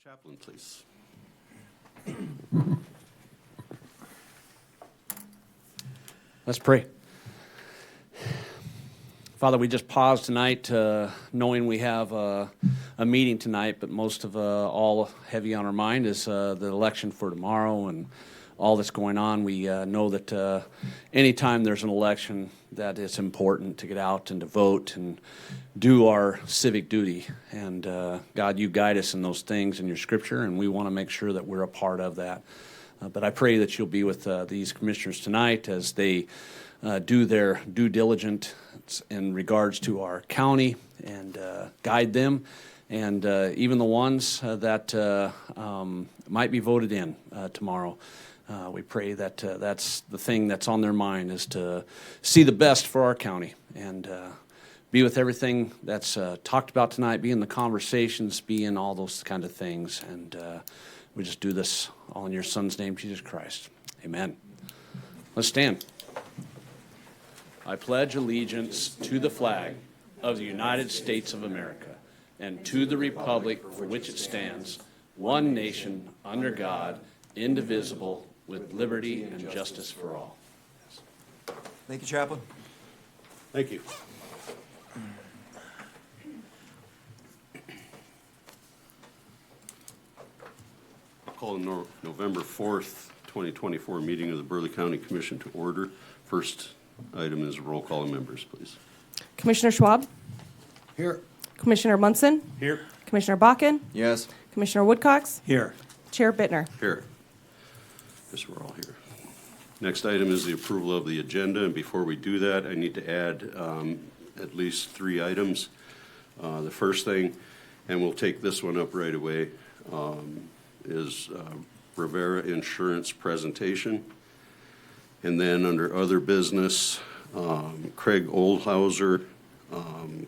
Chaplain, please. Let's pray. Father, we just pause tonight knowing we have a meeting tonight, but most of all heavy on our mind is the election for tomorrow and all that's going on. We know that anytime there's an election, that it's important to get out and to vote and do our civic duty. And God, you guide us in those things in your scripture, and we want to make sure that we're a part of that. But I pray that you'll be with these commissioners tonight as they do their due diligence in regards to our county and guide them, and even the ones that might be voted in tomorrow. We pray that that's the thing that's on their mind, is to see the best for our county and be with everything that's talked about tonight, be in the conversations, be in all those kind of things. And we just do this all in your Son's name, Jesus Christ. Amen. Let's stand. I pledge allegiance to the flag of the United States of America and to the republic for which it stands, one nation, under God, indivisible, with liberty and justice for all. Thank you, Chaplain. Thank you. I'll call the November 4th, 2024 meeting of the Burleigh County Commission to order. First item is roll call of members, please. Commissioner Schwab? Here. Commissioner Munson? Here. Commissioner Bakken? Yes. Commissioner Woodcox? Here. Chair Bittner? Here. Guess we're all here. Next item is the approval of the agenda, and before we do that, I need to add at least 3 items. The first thing, and we'll take this one up right away, is Rivera Insurance presentation. And then under other business, Craig Oldhauser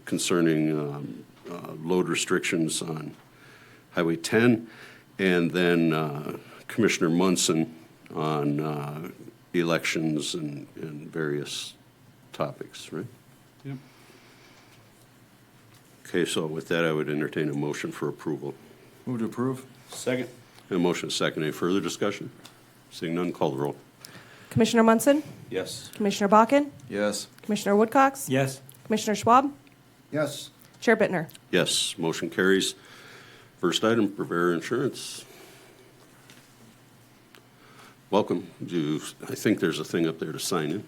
concerning load restrictions on Highway 10, and then Commissioner Munson on elections and various topics, right? Yep. Okay, so with that, I would entertain a motion for approval. Move to approve. Second. A motion is second. Any further discussion? Seeing none, call the roll. Commissioner Munson? Yes. Commissioner Bakken? Yes. Commissioner Woodcox? Yes. Commissioner Schwab? Yes. Chair Bittner? Yes, motion carries. First item, Rivera Insurance. Welcome. I think there's a thing up there to sign in.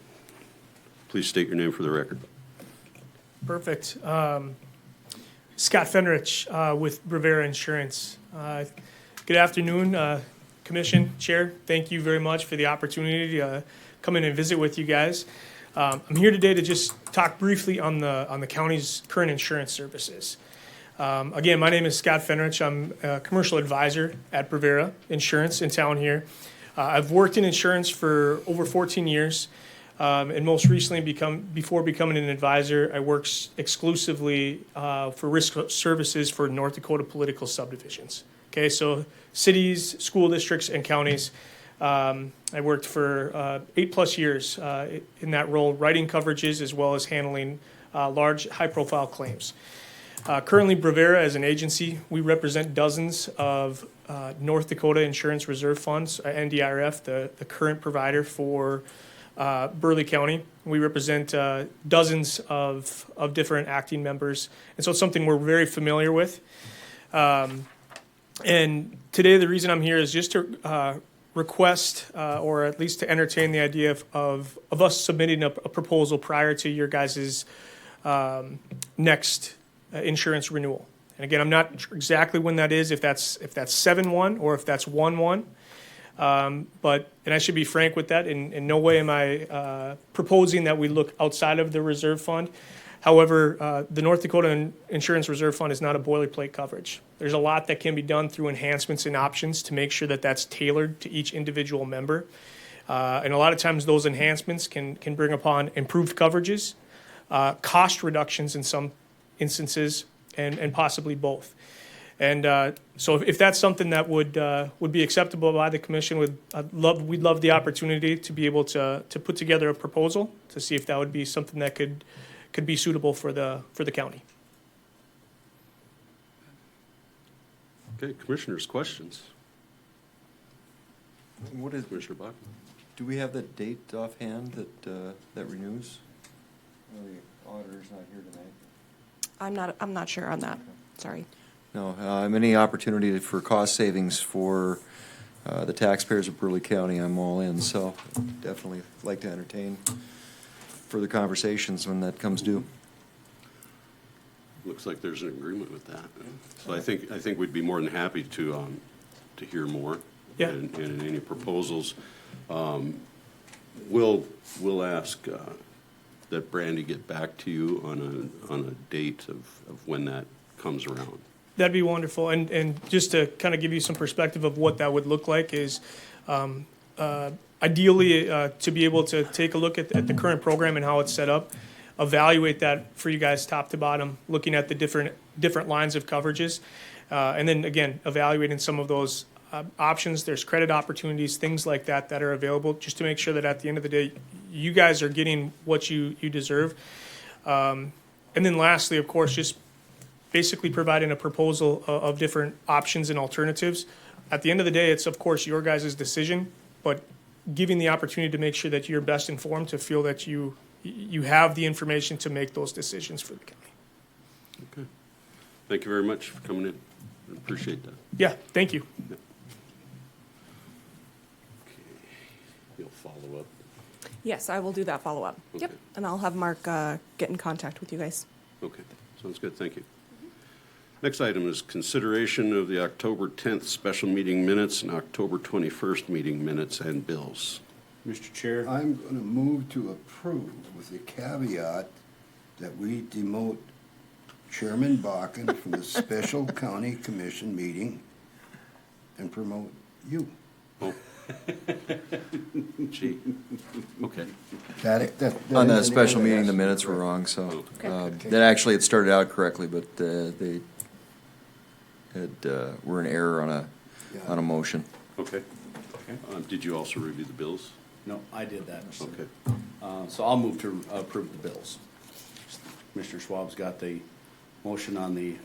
Please state your name for the record. Perfect. Scott Fenrich with Rivera Insurance. Good afternoon, Commission, Chair. Thank you very much for the opportunity to come in and visit with you guys. I'm here today to just talk briefly on the county's current insurance services. Again, my name is Scott Fenrich. I'm a commercial advisor at Rivera Insurance in town here. I've worked in insurance for over 14 years. And most recently, before becoming an advisor, I worked exclusively for risk services for North Dakota political subdivisions. Okay, so cities, school districts, and counties. I worked for 8+ years in that role, writing coverages as well as handling large, high-profile claims. Currently, Rivera, as an agency, we represent dozens of North Dakota Insurance Reserve Funds, NDRF, the current provider for Burleigh County. We represent dozens of different acting members, and so it's something we're very familiar with. And today, the reason I'm here is just to request, or at least to entertain the idea of us submitting a proposal prior to your guys' next insurance renewal. And again, I'm not sure exactly when that is, if that's 7/1 or if that's 1/1. But I should be frank with that. In no way am I proposing that we look outside of the reserve fund. However, the North Dakota Insurance Reserve Fund is not a boilerplate coverage. There's a lot that can be done through enhancements and options to make sure that that's tailored to each individual member. And a lot of times those enhancements can bring upon improved coverages, cost reductions in some instances, and possibly both. And so if that's something that would be acceptable by the commission, we'd love the opportunity to be able to put together a proposal to see if that would be something that could be suitable for the county. Okay, commissioners, questions? What is, Commissioner Bach? do we have the date offhand that renews? Oh, the auditor's not here tonight. I'm not sure on that. Sorry. No, any opportunity for cost savings for the taxpayers of Burleigh County, I'm all in, so definitely like to entertain further conversations when that comes due. Looks like there's an agreement with that. So I think we'd be more than happy to hear more. Yeah. And any proposals. We'll ask that Brandy get back to you on a date of when that comes around. That'd be wonderful. And just to kind of give you some perspective of what that would look like is ideally to be able to take a look at the current program and how it's set up, evaluate that for you guys top to bottom, looking at the different lines of coverages, and then again, evaluating some of those options. There's credit opportunities, things like that are available, just to make sure that at the end of the day, you guys are getting what you deserve. And then lastly, of course, just basically providing a proposal of different options and alternatives. At the end of the day, it's of course your guys' decision, but giving the opportunity to make sure that you're best informed, to feel that you have the information to make those decisions for the county. Okay. Thank you very much for coming in. I appreciate that. Yeah, thank you. Okay. You'll follow up. Yes, I will do that follow-up. Yep. Okay. And I'll have Mark get in contact with you guys. Okay, sounds good, thank you. Next item is consideration of the October 10th special meeting minutes and October 21st meeting minutes and bills. Mr. Chair, I'm going to move to approve with the caveat that we demote Chairman Bakken from the special county commission meeting and promote you. Oh. Gee, okay. On that special meeting, the minutes were wrong, so, that actually, it started out correctly, but they were in error on a motion. Okay. Okay. Did you also review the bills? no, I did that. Okay. So I'll move to approve the bills. Commissioner Schwab's got the motion on the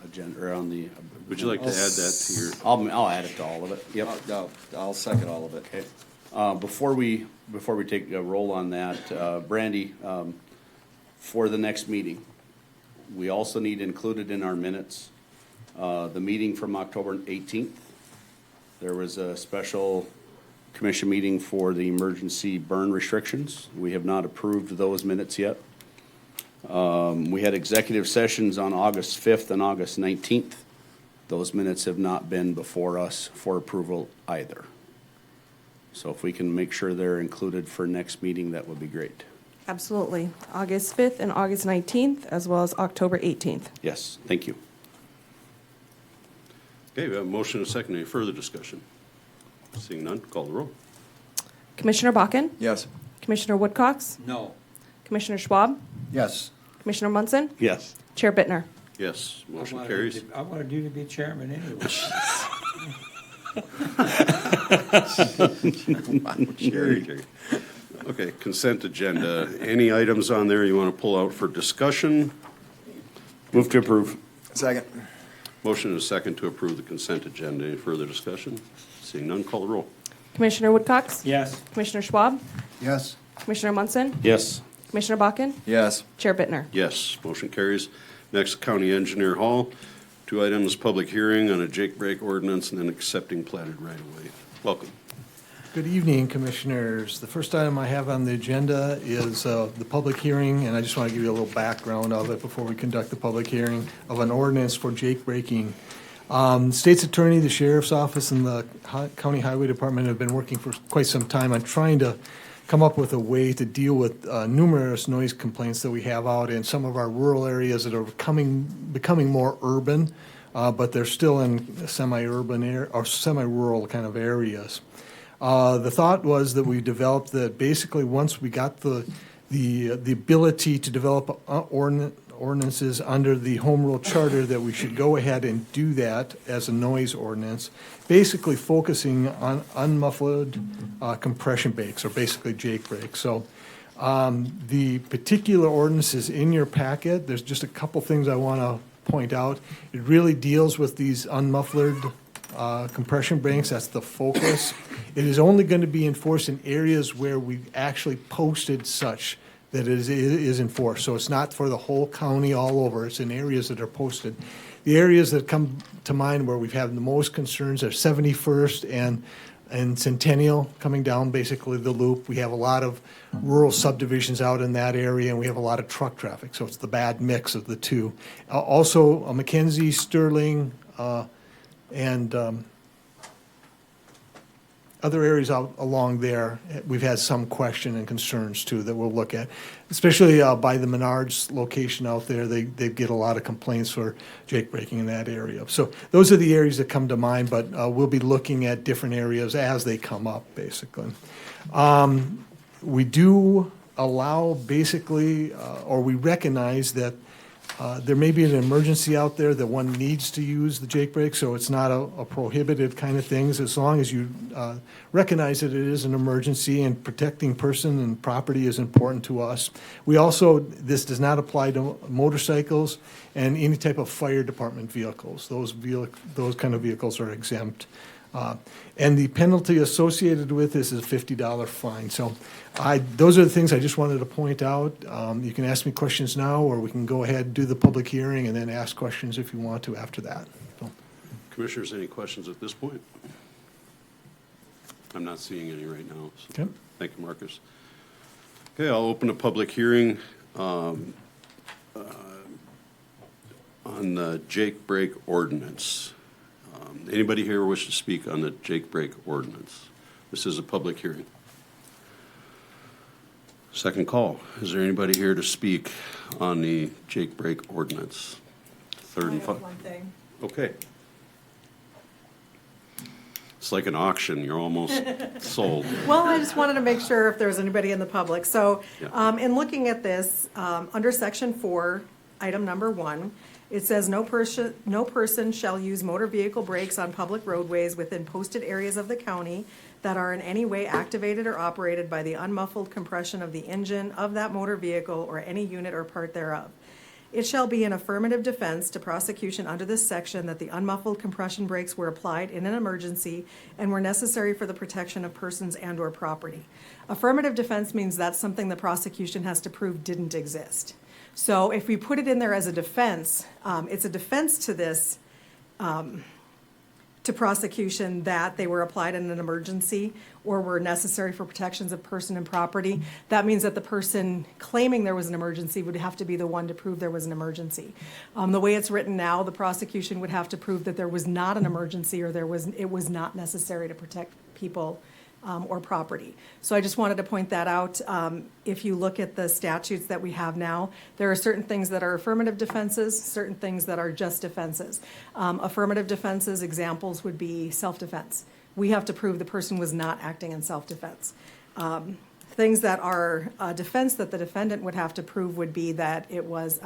agenda, or on the. Would you like to add that to your, I'll add it to all of it. Yep. I'll second all of it. Okay. Before we take a roll on that, Brandy, for the next meeting, we also need included in our minutes, the meeting from October 18th. There was a special commission meeting for the emergency burn restrictions. We have not approved those minutes yet. We had executive sessions on August 5th and August 19th. Those minutes have not been before us for approval either. So if we can make sure they're included for next meeting, that would be great. Absolutely. August 5th and August 19th, as well as October 18th. Yes, thank you. okay, we have a motion and a second. Any further discussion? Seeing none, call the roll. Commissioner Bakken? Yes. Commissioner Woodcox? No. Commissioner Schwab? Yes, Commissioner Munson? Yes. Chair Bittner? Yes, motion carries. I wanted you to be chairman anyway. Jerry. Okay, consent agenda. Any items on there you want to pull out for discussion? Move to approve. Second. Motion and a second to approve the consent agenda. Any further discussion? Seeing none, call the roll. Commissioner Woodcox? Yes. Commissioner Schwab? yes, Commissioner Munson? Yes. Commissioner Bakken? Yes. Chair Bittner? Yes, motion carries. Next, County Engineer Hall. 2 items, public hearing on a Jake break ordinance and then accepting platted right-of-way. Welcome. Good evening, Commissioners. The first item I have on the agenda is the public hearing, and I just want to give you a little background of it before we conduct the public hearing of an ordinance for Jake breaking. State's Attorney, the Sheriff's Office, and the County Highway Department have been working for quite some time on trying to come up with a way to deal with numerous noise complaints that we have out in some of our rural areas that are becoming more urban, but they're still in semi-urban or semi-rural kind of areas. The thought was that we developed that basically once we got the ability to develop ordinances under the Home Rule Charter, that we should go ahead and do that as a noise ordinance, basically focusing on unmuffled compression brakes, or basically Jake brakes. So the particular ordinance is in your packet. There's just a couple things I want to point out. It really deals with these unmuffled compression brakes. That's the focus. It is only going to be enforced in areas where we've actually posted such that it is enforced. So it's not for the whole county all over. It's in areas that are posted. The areas that come to mind where we've had the most concerns are 71st and Centennial coming down basically the loop. We have a lot of rural subdivisions out in that area, and we have a lot of truck traffic, so it's the bad mix of the two. Also, Mackenzie, Sterling, and other areas out along there, we've had some question and concerns too that we'll look at, especially by the Menards location out there. They get a lot of complaints for jake braking in that area. So those are the areas that come to mind, but we'll be looking at different areas as they come up, basically. We do allow basically, or we recognize that there may be an emergency out there that one needs to use the jake brake, so it's not a prohibited kind of things, as long as you recognize that it is an emergency and protecting person and property is important to us. We also, this does not apply to motorcycles and any type of fire department vehicles. Those kind of vehicles are exempt. And the penalty associated with this is a $50 fine. So those are the things I just wanted to point out. You can ask me questions now, or we can go ahead and do the public hearing and then ask questions if you want to after that. So. Commissioners, any questions at this point? I'm not seeing any right now. So Okay. Thank you, Marcus. Okay, I'll open a public hearing on the jake brake ordinance. Anybody here wish to speak on the jake brake ordinance? This is a public hearing. Second call. Is there anybody here to speak on the jake brake ordinance? Third and final. One thing. Okay. It's like an auction. You're almost sold. Well, I just wanted to make sure if there's anybody in the public. So, Yeah. in looking at this, under section 4, item number 1, it says no person shall use motor vehicle brakes on public roadways within posted areas of the county that are in any way activated or operated by the unmuffled compression of the engine of that motor vehicle or any unit or part thereof. It shall be an affirmative defense to prosecution under this section that the unmuffled compression brakes were applied in an emergency and were necessary for the protection of persons and/or property. Affirmative defense means that's something the prosecution has to prove didn't exist. So if we put it in there as a defense, it's a defense to this, to prosecution that they were applied in an emergency or were necessary for protections of person and property. That means that the person claiming there was an emergency would have to be the one to prove there was an emergency. The way it's written now, the prosecution would have to prove that there was not an emergency or it was not necessary to protect people or property. So I just wanted to point that out. If you look at the statutes that we have now, there are certain things that are affirmative defenses, certain things that are just defenses. Affirmative defenses, examples would be self-defense. We have to prove the person was not acting in self-defense. Things that are a defense that the defendant would have to prove would be that it was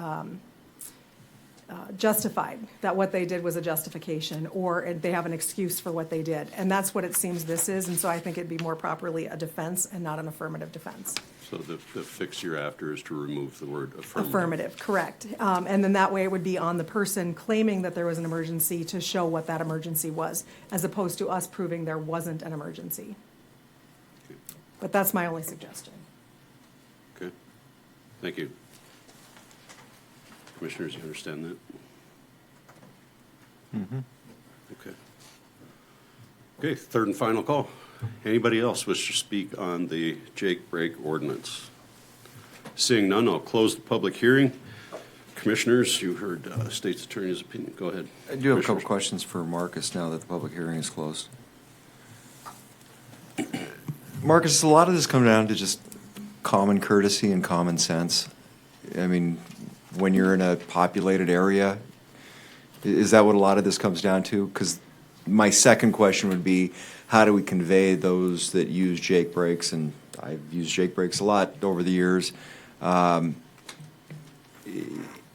justified, that what they did was a justification, or they have an excuse for what they did. And that's what it seems this is, and so I think it'd be more properly a defense and not an affirmative defense. So the fix you're after is to remove the word affirmative. Affirmative, correct. And then that way it would be on the person claiming that there was an emergency to show what that emergency was, as opposed to us proving there wasn't an emergency. But that's my only suggestion. Okay, thank you. Commissioners, you understand that? Mm-hmm. Okay. Okay, third and final call. Anybody else wish to speak on the jake brake ordinance? Seeing none, I'll close the public hearing. Commissioners, you heard State's Attorney's opinion. Go ahead. I do have a couple questions for Marcus now that the public hearing is closed. Marcus, a lot of this comes down to just common courtesy and common sense. I mean, when you're in a populated area, is that what a lot of this comes down to? Because my second question would be, how do we convey those that use jake brakes? And I've used jake brakes a lot over the years.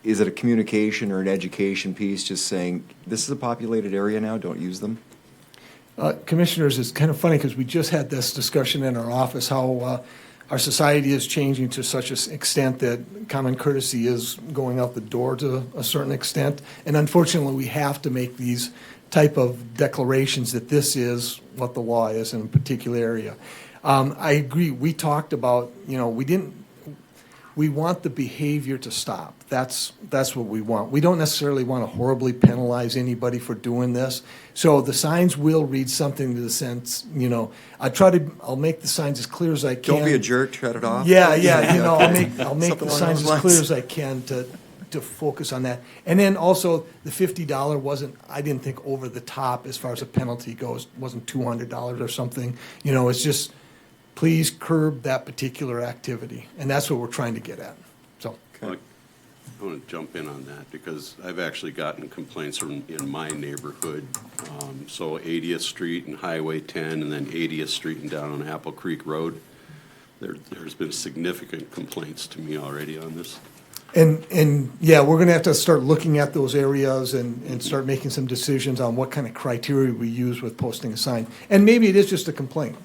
Is it a communication or an education piece, just saying, this is a populated area now, don't use them? Commissioners, it's kind of funny because we just had this discussion in our office, how our society is changing to such an extent that common courtesy is going out the door to a certain extent. And unfortunately, we have to make these type of declarations that this is what the law is in a particular area. I agree. We talked about, we want the behavior to stop. That's what we want. We don't necessarily want to horribly penalize anybody for doing this. So the signs will read something to the sense, I'll make the signs as clear as I can. Don't be a jerk, shut it off. Yeah, I'll make Something the along signs those as clear lines. as I can to focus on that. And then also, the $50 wasn't, I didn't think over the top as far as a penalty goes, wasn't $200 or something. It's just, please curb that particular activity. And that's what we're trying to get at, so. I want to jump in on that because I've actually gotten complaints from in my neighborhood. So 80th Street and Highway 10 and then 80th Street and down on Apple Creek Road. There's been significant complaints to me already on this. And yeah, we're gonna have to start looking at those areas and start making some decisions on what kind of criteria we use with posting a sign. And maybe it is just a complaint,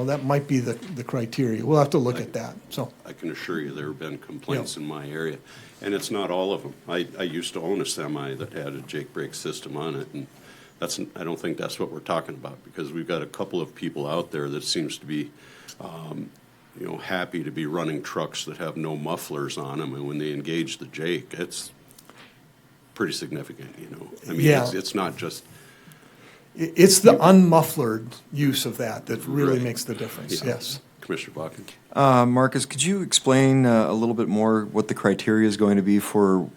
that might be the criteria. We'll have to look at that, so. I can assure you there have been complaints in my area, and it's not all of them. I used to own a semi that had a Jake brake system on it, and I don't think that's what we're talking about, because we've got a couple of people out there that seems to be, happy to be running trucks that have no mufflers on them, and when they engage the Jake, it's pretty significant, I mean, Yeah. it's not just, It's the unmuffled use of that really Right. makes the difference, Yeah. yes. Commissioner Bakken. Marcus, could you explain a little bit more what the criteria is going to be for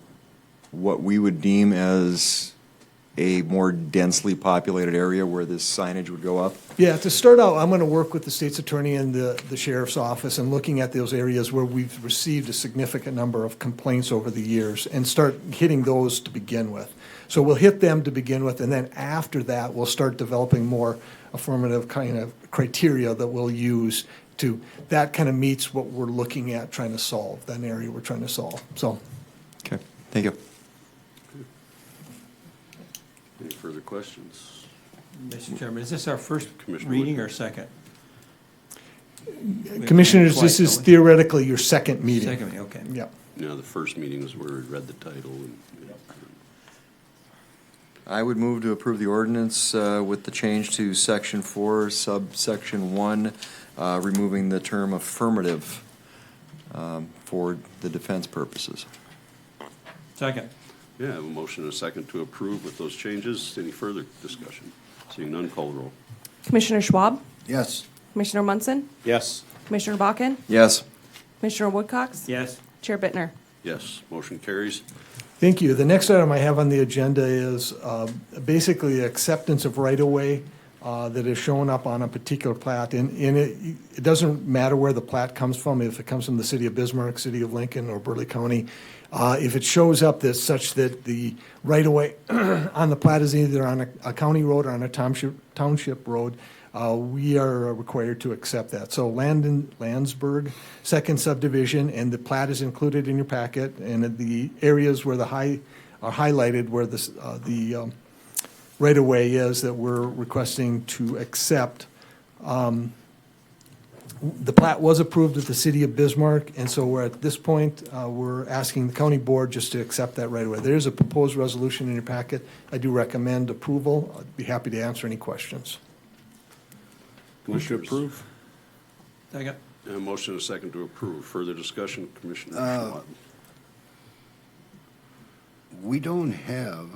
what we would deem as a more densely populated area where this signage would go up? Yeah, to start out, I'm gonna work with the state's attorney and the sheriff's office and looking at those areas where we've received a significant number of complaints over the years and start hitting those to begin with. So we'll hit them to begin with, and then after that, we'll start developing more affirmative kind of criteria that we'll use that kind of meets what we're looking at trying to solve, that area we're trying to solve, so. Okay, thank you. Any further questions? Mr. Chairman, is this our first Commissioner reading Wood. or second? Commissioners, Twice, this is don't we? theoretically your second meeting. Second meeting, okay. Yeah. The first meeting is where we read the title and. I would move to approve the ordinance with the change to section 4, subsection 1, removing the term affirmative for the defense purposes. Second. Yeah, I have a motion and a second to approve with those changes. Any further discussion? Seeing none, call the roll. Commissioner Schwab, Yes. Commissioner Munson, Yes. Commissioner Bakken, Yes. Commissioner Woodcox, Yes. Chair Bittner. Yes, motion carries. Thank you. The next item I have on the agenda is basically acceptance of right-of-way that is showing up on a particular plat. And it doesn't matter where the plat comes from, if it comes from the city of Bismarck, city of Lincoln, or Burleigh County. If it shows up that's such that the right-of-way on the plat is either on a county road or on a township road, we are required to accept that. So Landsberg, second subdivision, and the plat is included in your packet, and the areas where are highlighted where the right-of-way is that we're requesting to accept. The plat was approved at the city of Bismarck, and so we're at this point, we're asking the county board just to accept that right away. There is a proposed resolution in your packet. I do recommend approval. I'd be happy to answer any questions. Motion to approve. Second. A motion and a second to approve. Further discussion, Commissioner Uh, Schwab. We don't have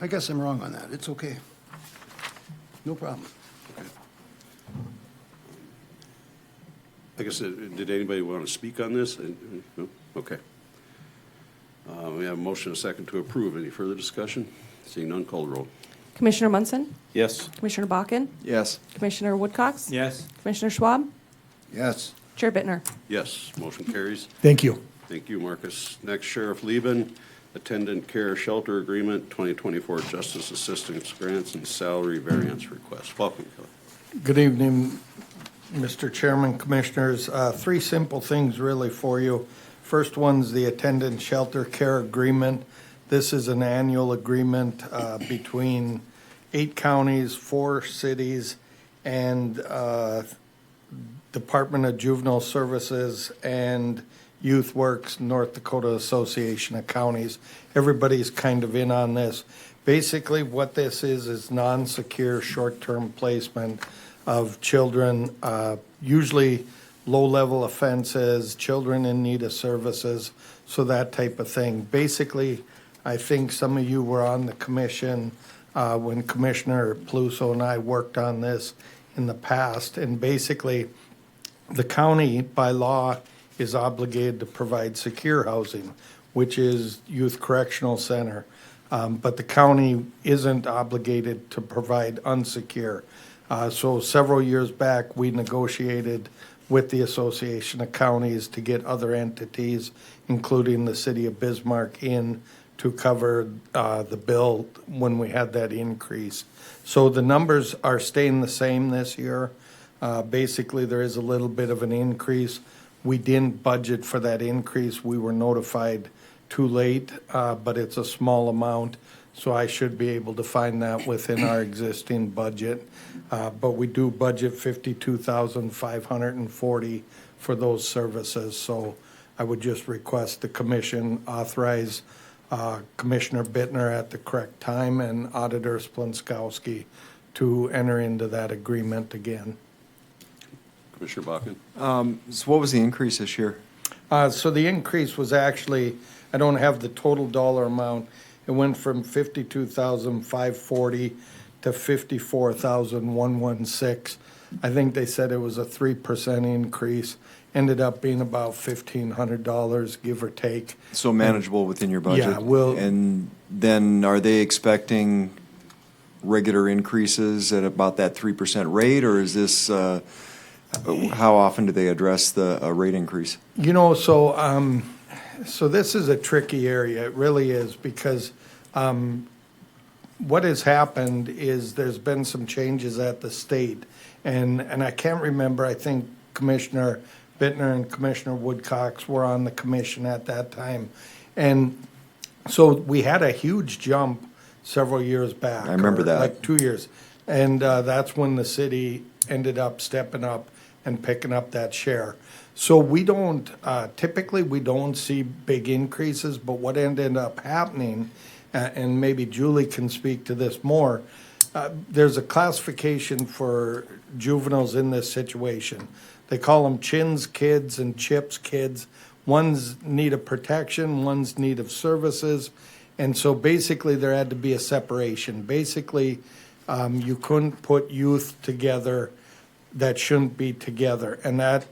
I guess I'm wrong on that. It's okay. No problem. I guess, did anybody want to speak on this? No? Okay. We have a motion and a second to approve. Any further discussion? Seeing none, call the roll. Commissioner Munson, Yes. Commissioner Bakken, Yes. Commissioner Woodcox, Yes. Commissioner Schwab, Yes. Chair Bittner. Yes, motion carries. Thank you. Thank you, Marcus. Next, Sheriff Lieben, Attendant Care Shelter Agreement, 2024 Justice Assistance Grants and Salary Variance Request. Welcome, Kelly. Good evening, Mr. Chairman, Commissioners. Three simple things really for you. First one's the Attendant Shelter Care Agreement. This is an annual agreement between 8 counties, 4 cities, and Department of Juvenile Services and Youth Works, North Dakota Association of Counties. Everybody's kind of in on this. Basically, what this is non-secure, short-term placement of children, usually low-level offenses, children in need of services, so that type of thing. Basically, I think some of you were on the commission when Commissioner Pluso and I worked on this in the past, and basically, the county, by law, is obligated to provide secure housing, which is youth correctional center. But the county isn't obligated to provide unsecure. So several years back, we negotiated with the Association of Counties to get other entities, including the city of Bismarck, in to cover the bill when we had that increase. So the numbers are staying the same this year. Basically, there is a little bit of an increase. We didn't budget for that increase. We were notified too late, but it's a small amount, so I should be able to find that within our existing budget. But we do budget $52,540 for those services, so I would just request the commission authorize Commissioner Bittner at the correct time and Auditor Splinskowski to enter into that agreement again. Commissioner Bakken? So what was the increase this year? So the increase was actually, I don't have the total dollar amount. It went from $52,540 to $54,116. I think they said it was a 3% increase. Ended up being about $1,500, give or take. So manageable within your budget? Yeah, we'll- And then are they expecting regular increases at about that 3% rate, or is this, how often do they address the rate increase? You know, so this is a tricky area. It really is, because what has happened is there's been some changes at the state. And I can't remember, I think Commissioner Bittner and Commissioner Woodcox were on the commission at that time. And so we had a huge jump several years back. I remember or that. Like 2 years. And that's when the city ended up stepping up and picking up that share. So we don't, typically we don't see big increases, but what ended up happening, and maybe Julie can speak to this more, there's a classification for juveniles in this situation. They call them chins kids and chips kids. One's need of protection, one's need of services. And so basically there had to be a separation. Basically, you couldn't put youth together that shouldn't be together. And that,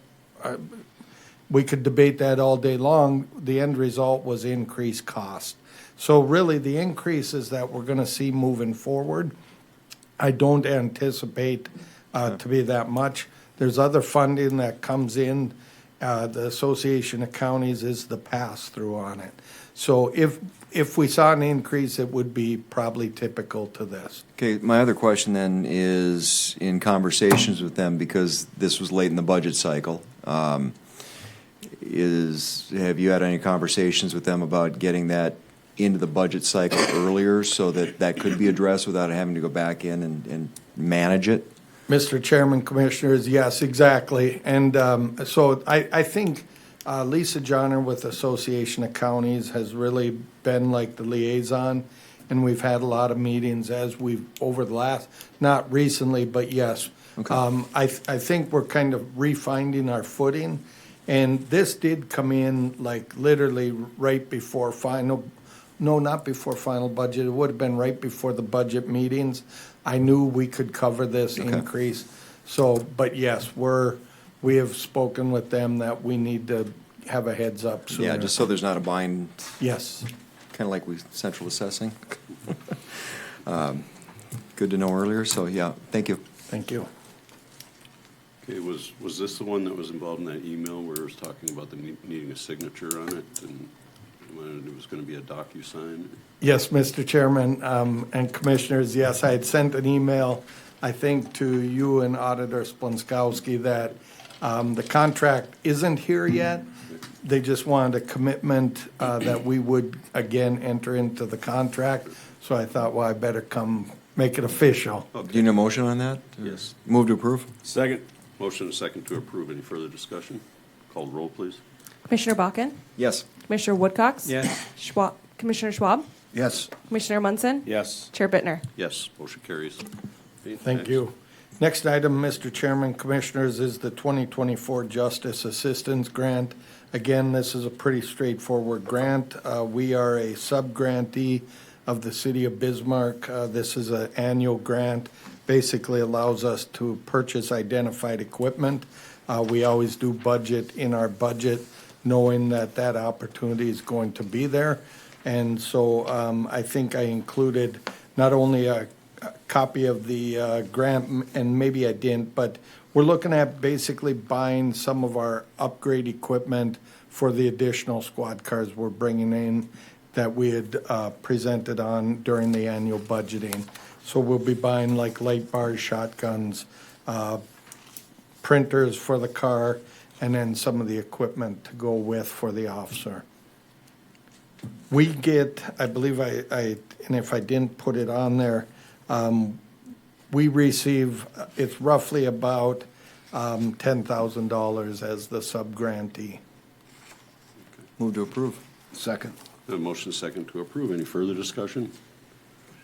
we could debate that all day long. The end result was increased cost. So really the increases that we're gonna see moving forward, I don't anticipate to be that much. There's other funding that comes in. The Association of Counties is the pass-through on it. So if we saw an increase, it would be probably typical to this. Okay, my other question then is, in conversations with them, because this was late in the budget cycle, have you had any conversations with them about getting that into the budget cycle earlier so that that could be addressed without having to go back in and manage it? Mr. Chairman, Commissioners, yes, exactly. And so I think Lisa Johnner with Association of Counties has really been like the liaison, and we've had a lot of meetings as we've, over the last, not recently, but yes. Okay. I think we're kind of refinding our footing, and this did come in like literally right before final, no, not before final budget, it would have been right before the budget meetings. I knew we could cover this increase. So, but yes, we have spoken with them that we need to have a heads up sooner. Yeah, just so there's not a bind, Yes. kind of like we central assessing. Good to know earlier, so yeah, thank you. Thank you. Okay, was this the one that was involved in that email where it was talking about the needing a signature on it, and it was gonna be a DocuSign? Yes, Mr. Chairman, and Commissioners, yes, I had sent an email, I think, to you and Auditor Splinskowski that the contract isn't here yet. They just wanted a commitment that we would again enter into the contract. So I thought, well, I better come make it official. Do you need a motion on that? Yes. Move to approve? Second. Motion and second to approve. Any further discussion? Call the roll, please. Commissioner Bakken? Yes. Commissioner Woodcox? Yes. Schwab, Commissioner Schwab? Yes, Commissioner Munson? Yes. Chair Bittner? Yes, motion carries. Okay, Thank next. you. Next item, Mr. Chairman, Commissioners, is the 2024 Justice Assistance Grant. Again, this is a pretty straightforward grant. We are a sub-grantee of the City of Bismarck. This is an annual grant, basically allows us to purchase identified equipment. We always do budget in our budget, knowing that that opportunity is going to be there. And so I think I included not only a copy of the grant, and maybe I didn't, but we're looking at basically buying some of our upgrade equipment for the additional squad cars we're bringing in that we had presented on during the annual budgeting. So we'll be buying like light bars, shotguns, printers for the car, and then some of the equipment to go with for the officer. We get, I believe and if I didn't put it on there, we receive, it's roughly about $10,000 as the sub-grantee. Move to approve? second. A motion second to approve. Any further discussion?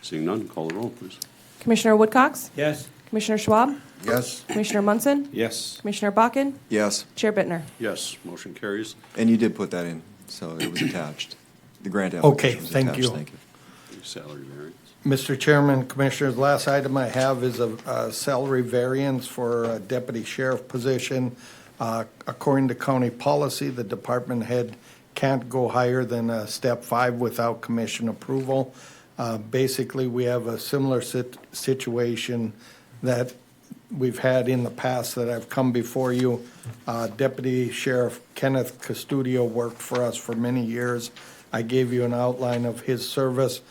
Seeing none, call the roll, please. Commissioner Woodcox? Yes. Commissioner Schwab? Yes, Commissioner Munson? Yes. Commissioner Bakken? Yes. Chair Bittner? Yes, motion carries. And you did put that in, so it was attached. The grant Okay, application was thank attached. you. Thank you. Salary variance. Mr. Chairman, Commissioners, last item I have is a salary variance for a deputy sheriff position. According to county policy, the department head can't go higher than a step 5 without commission approval. Basically, we have a similar situation that we've had in the past that I've come before you. Deputy Sheriff Kenneth Custodio worked for us for many years. I gave you an outline of his service.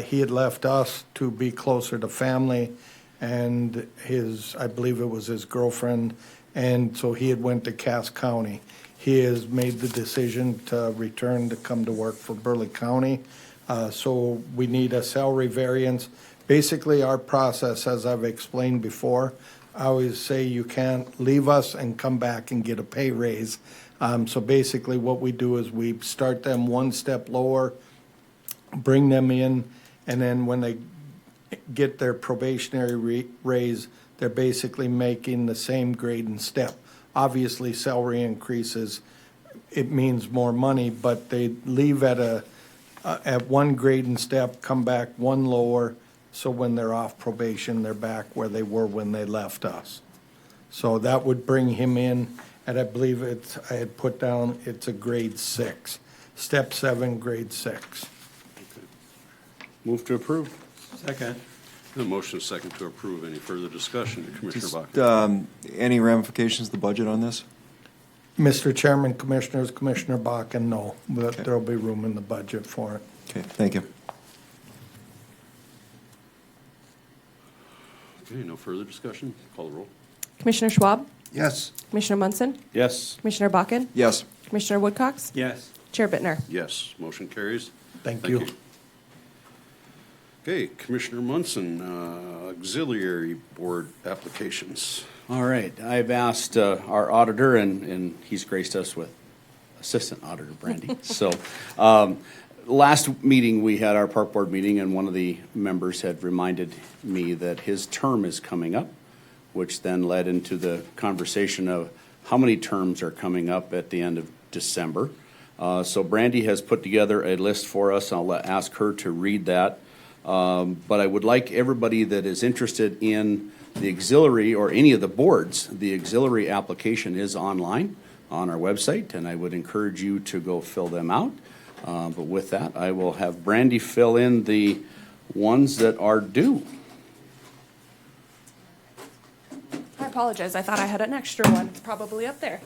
He had left us to be closer to family, and I believe it was his girlfriend, and so he had went to Cass County. He has made the decision to return to come to work for Burleigh County. So we need a salary variance. Basically, our process, as I've explained before, I always say you can't leave us and come back and get a pay raise. So basically what we do is we start them one step lower, bring them in, and then when they get their probationary raise, they're basically making the same grade and step. Obviously, salary increases, it means more money, but they leave at one grade and step, come back one lower, so when they're off probation, they're back where they were when they left us. So that would bring him in, and I believe I had put down, it's a grade 6. Step 7, grade 6. Move to approve. Second. A motion second to approve. Any further discussion? Commissioner Just, Bakken. any ramifications to the budget on this? Mr. Chairman, Commissioners, Commissioner Bakken, no, but Okay. there'll be room in the budget for it. Okay, thank you. Okay, no further discussion? Call the roll. Commissioner Schwab? yes, Commissioner Munson? Yes. Commissioner Bakken? Yes. Commissioner Woodcox? Yes. Chair Bittner? Yes, motion carries. Thank you. Okay, Commissioner Munson, auxiliary board applications. All right, I've asked our auditor, and he's graced us with Assistant Auditor Brandy. So, last meeting, we had our park board meeting, and one of the members had reminded me that his term is coming up, which then led into the conversation of how many terms are coming up at the end of December. So Brandy has put together a list for us. I'll ask her to read that. But I would like everybody that is interested in the auxiliary or any of the boards, the auxiliary application is online on our website, and I would encourage you to go fill them out. But with that, I will have Brandy fill in the ones that are due. I apologize. I thought I had an extra one. It's probably up there.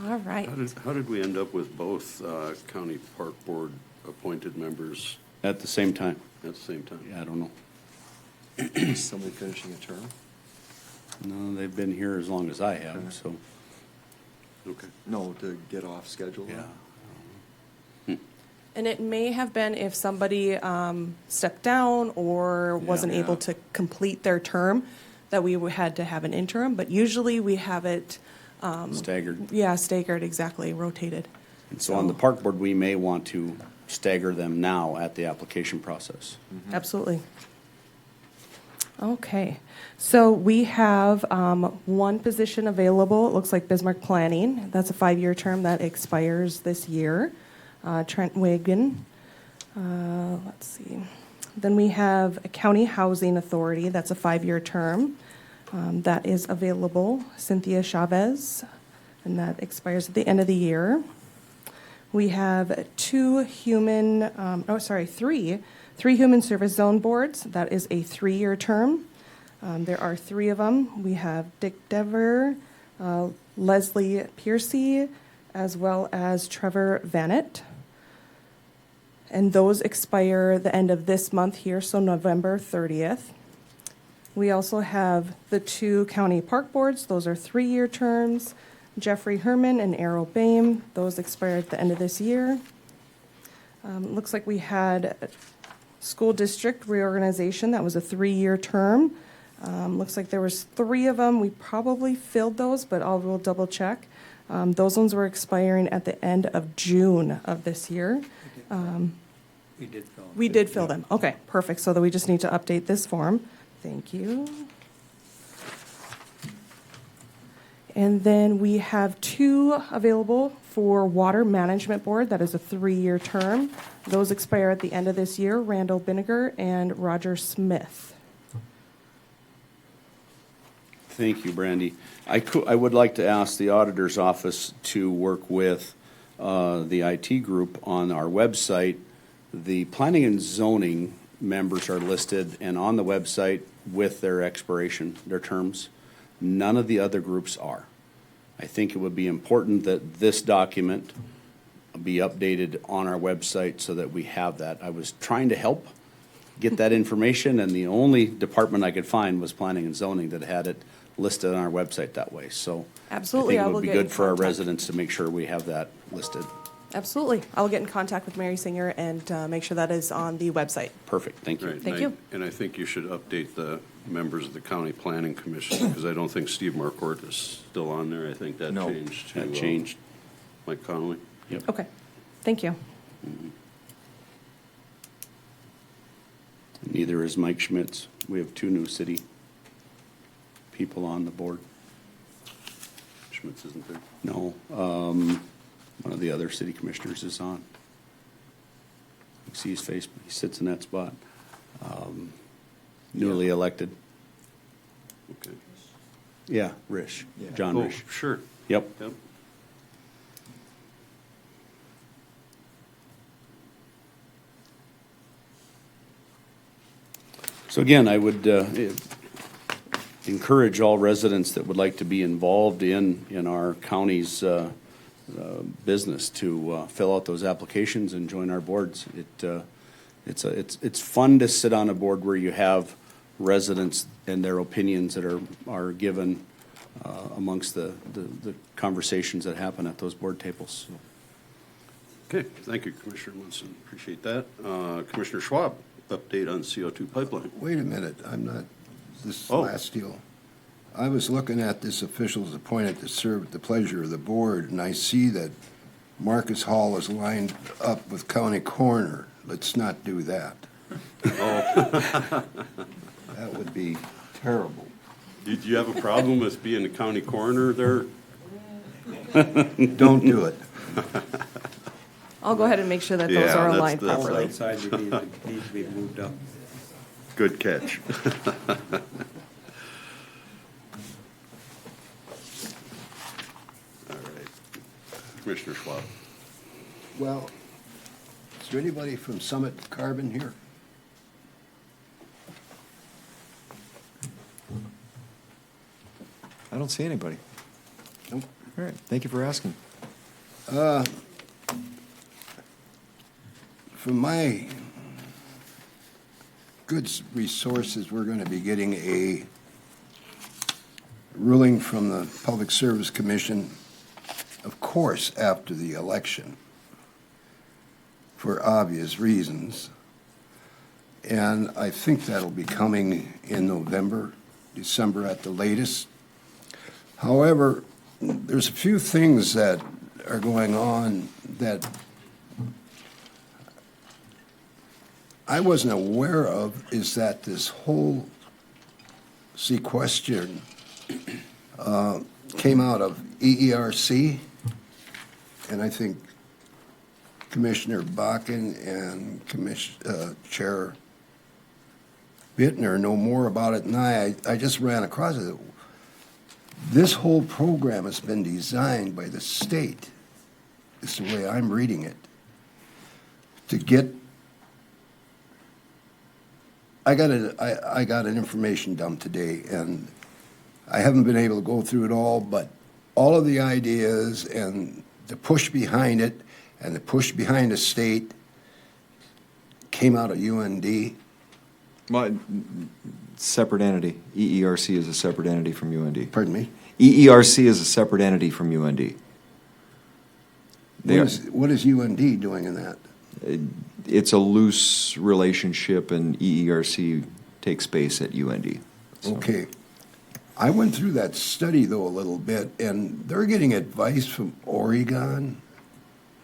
All right. How did we end up with both county park board appointed members At the same time. at the same time? Yeah, I don't know. Somebody finishing a term? No, they've been here as long as I have, so, Okay. No, to get off schedule? yeah. And it may have been if somebody stepped down or wasn't Yeah. able to complete their term, that we had to have an interim, but usually we have it, Staggered. yeah, staggered, exactly, rotated. And so on the park board, we may want to stagger them now at the application process. Absolutely. Okay, so we have one position available. It looks like Bismarck Planning. That's a 5-year term that expires this year. Trent Wagon. Let's see. Then we have a County Housing Authority. That's a 5-year term. That is available. Cynthia Chavez, and that expires at the end of the year. We have three human service zone boards. That is a 3-year term. There are 3 of them. We have Dick Dever, Leslie Piercy, as well as Trevor Vanett. And those expire the end of this month here, so November 30th. We also have the 2 county park boards. Those are 3-year terms. Jeffrey Herman and Errol Bain. Those expire at the end of this year. Looks like we had school district reorganization. That was a 3-year term. Looks like there was 3 of them. We probably filled those, but we'll double check. Those ones were expiring at the end of June of this year. We did fill. We did fill them. Okay, perfect. So that we just need to update this form. Thank you. And then we have 2 available for Water Management Board. That is a 3-year term. Those expire at the end of this year. Randall Binniger and Roger Smith. Thank you, Brandy. I would like to ask the auditor's office to work with the IT group on our website. The planning and zoning members are listed and on the website with their expiration, their terms. None of the other groups are. I think it would be important that this document be updated on our website so that we have that. I was trying to help get that information, and the only department I could find was planning and zoning that had it listed on our website that way. So Absolutely, I I think it will would be get in good for our contact. residents to make sure we have that listed. Absolutely. I'll get in contact with Mary Singer and make sure that is on the website. Perfect, thank you. Right, Thank and you. And I think you should update the members of the County Planning Commission, because I don't think Steve Marquardt is still on there. I think that No. changed to. That changed. Mike Connolly. Yep. Okay, thank you. Neither is Mike Schmitz. We have 2 new city people on the board. Schmitz isn't there. No, one of the other city commissioners is on. You can see his face, he sits in that spot. Newly elected. Okay. Yeah, Rish, Yeah. John Oh, Rish. sure. Yep. Yep. So again, I would encourage all residents that would like to be involved in our county's business to fill out those applications and join our boards. It's fun to sit on a board where you have residents and their opinions that are given amongst the conversations that happen at those board tables. Okay, thank you, Commissioner Munson. Appreciate that. Commissioner Schwab, update on CO2 pipeline. Wait a minute, I'm not, this Oh. last deal. I was looking at this officials appointed to serve at the pleasure of the board, and I see that Marcus Hall is lined up with county coroner. Let's not do that. That would be terrible. Did you have a problem with being a county coroner there? Don't do it. I'll go ahead and make sure that those Yeah, are that's aligned the- properly. Outside, we need to be moved up. Good catch. All right. Commissioner Schwab. Well, is there anybody from Summit Carbon here? I don't see anybody. Nope. All right, thank you for asking. From my good resources, we're going to be getting a ruling from the Public Service Commission, of course, after the election, for obvious reasons. And I think that'll be coming in November, December at the latest. However, there's a few things that are going on that I wasn't aware of, is that this whole sequestration came out of EERC, and I think Commissioner Bakken and Chair Bittner know more about it than I just ran across it. This whole program has been designed by the state, is the way I'm reading it, to get. I got an information dump today, and I haven't been able to go through it all, but all of the ideas and the push behind it and the push behind the state came out of UND. Well, separate entity. EERC is a separate entity from UND. Pardon me? EERC is a separate entity from UND. What is UND doing in that? It's a loose relationship, and EERC takes base at UND. So. Okay. I went through that study, though, a little bit, and they're getting advice from Oregon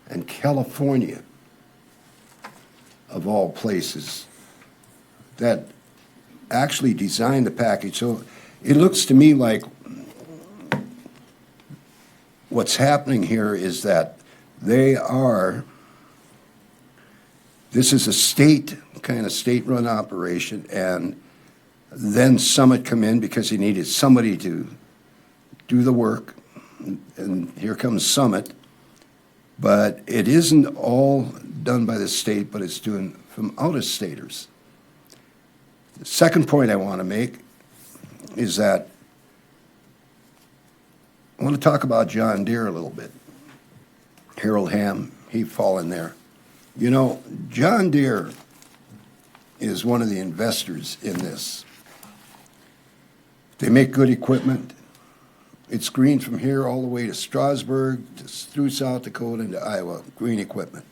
and California, of all places, that actually designed the package. So it looks to me like what's happening here is that this is a state-run operation, and then Summit come in because he needed somebody to do the work, and here comes Summit. But it isn't all done by the state, but it's doing from out-of-staters. The second point I want to make is that I want to talk about John Deere a little bit. Harold Hamm, he'd fall in there. You know, John Deere is one of the investors in this. They make good equipment. It's green from here all the way to Strasburg, through South Dakota into Iowa, green equipment.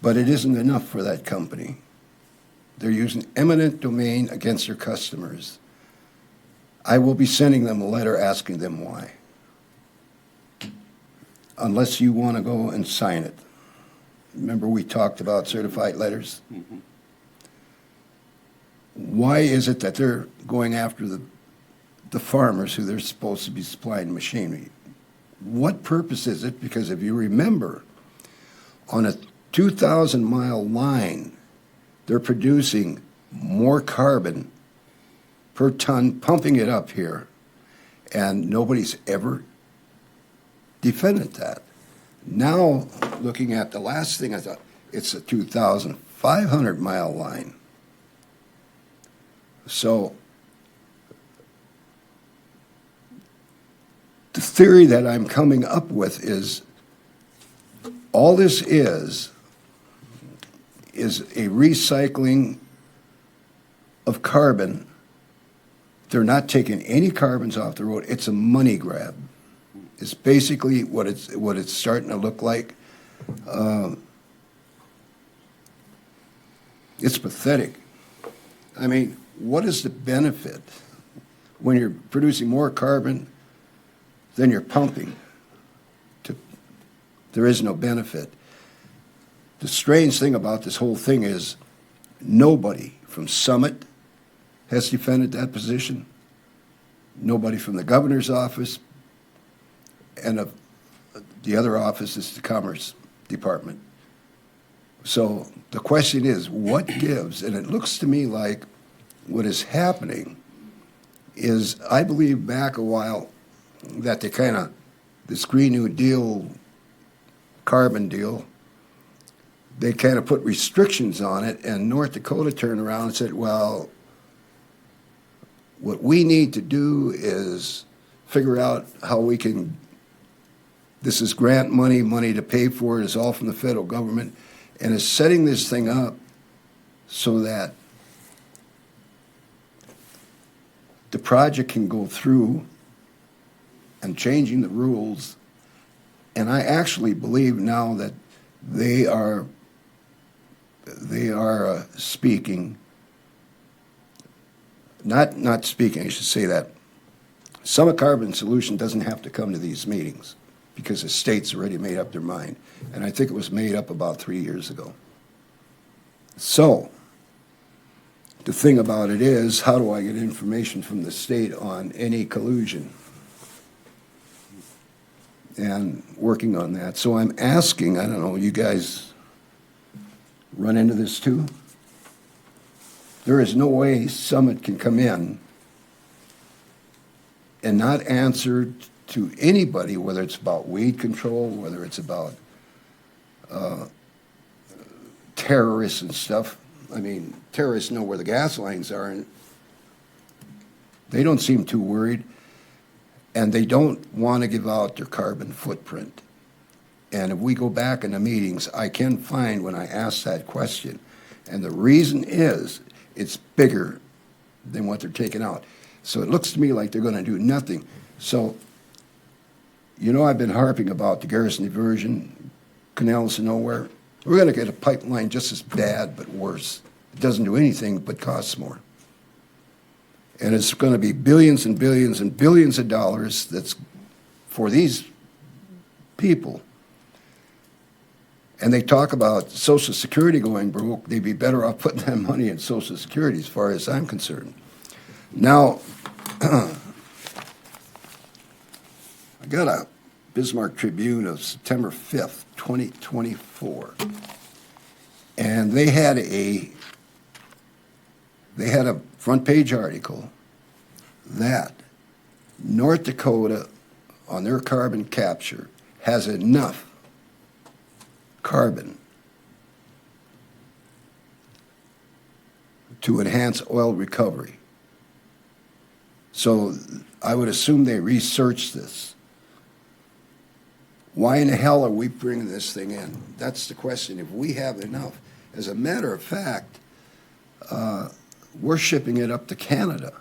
But it isn't enough for that company. They're using eminent domain against their customers. I will be sending them a letter asking them why. Unless you want to go and sign it. Remember we talked about certified letters? Mm-hmm. Why is it that they're going after the farmers who they're supposed to be supplying machinery? What purpose is it? Because if you remember, on a 2,000-mile line, they're producing more carbon per ton, pumping it up here, and nobody's ever defended that. Now, looking at the last thing, I thought, it's a 2,500-mile line. So, the theory that I'm coming up with is all this is a recycling of carbon. They're not taking any carbons off the road. It's a money grab. It's basically what it's starting to look like. It's pathetic. I mean, what is the benefit when you're producing more carbon than you're pumping? There is no benefit. The strange thing about this whole thing is nobody from Summit has defended that position. Nobody from the governor's office, and the other office is the Commerce Department. So the question is, what gives? And it looks to me like what is happening is, I believe back a while that this Green New Deal, carbon deal, they kind of put restrictions on it, and North Dakota turned around and said, well, what we need to do is figure out how we can. This is grant money to pay for it is all from the federal government, and is setting this thing up so that the project can go through and changing the rules. And I actually believe now that they are they are speaking, not speaking, I should say that. Summit Carbon Solution doesn't have to come to these meetings because the state's already made up their mind. And I think it was made up about 3 years ago. So, the thing about it is, how do I get information from the state on any collusion? And working on that. So I'm asking, I don't know, you guys run into this too? There is no way Summit can come in and not answer to anybody, whether it's about weed control, whether it's about terrorists and stuff. I mean, terrorists know where the gas lines are, and they don't seem too worried, and they don't want to give out their carbon footprint. And if we go back in the meetings, I can find when I ask that question, and the reason is it's bigger than what they're taking out. So it looks to me like they're going to do nothing. So, you know, I've been harping about the Garrison diversion, canals to nowhere. We're going to get a pipeline just as bad, but worse. It doesn't do anything but costs more. And it's going to be billions and billions and billions of dollars that's for these people. And they talk about Social Security going broke. They'd be better off putting that money in Social Security as far as I'm concerned. Now, I got a Bismarck Tribune of September 5th, 2024. And they had a front page article that North Dakota, on their carbon capture, has enough carbon to enhance oil recovery. So I would assume they researched this. Why in the hell are we bringing this thing in? That's the question. If we have enough, as a matter of fact, we're shipping it up to Canada.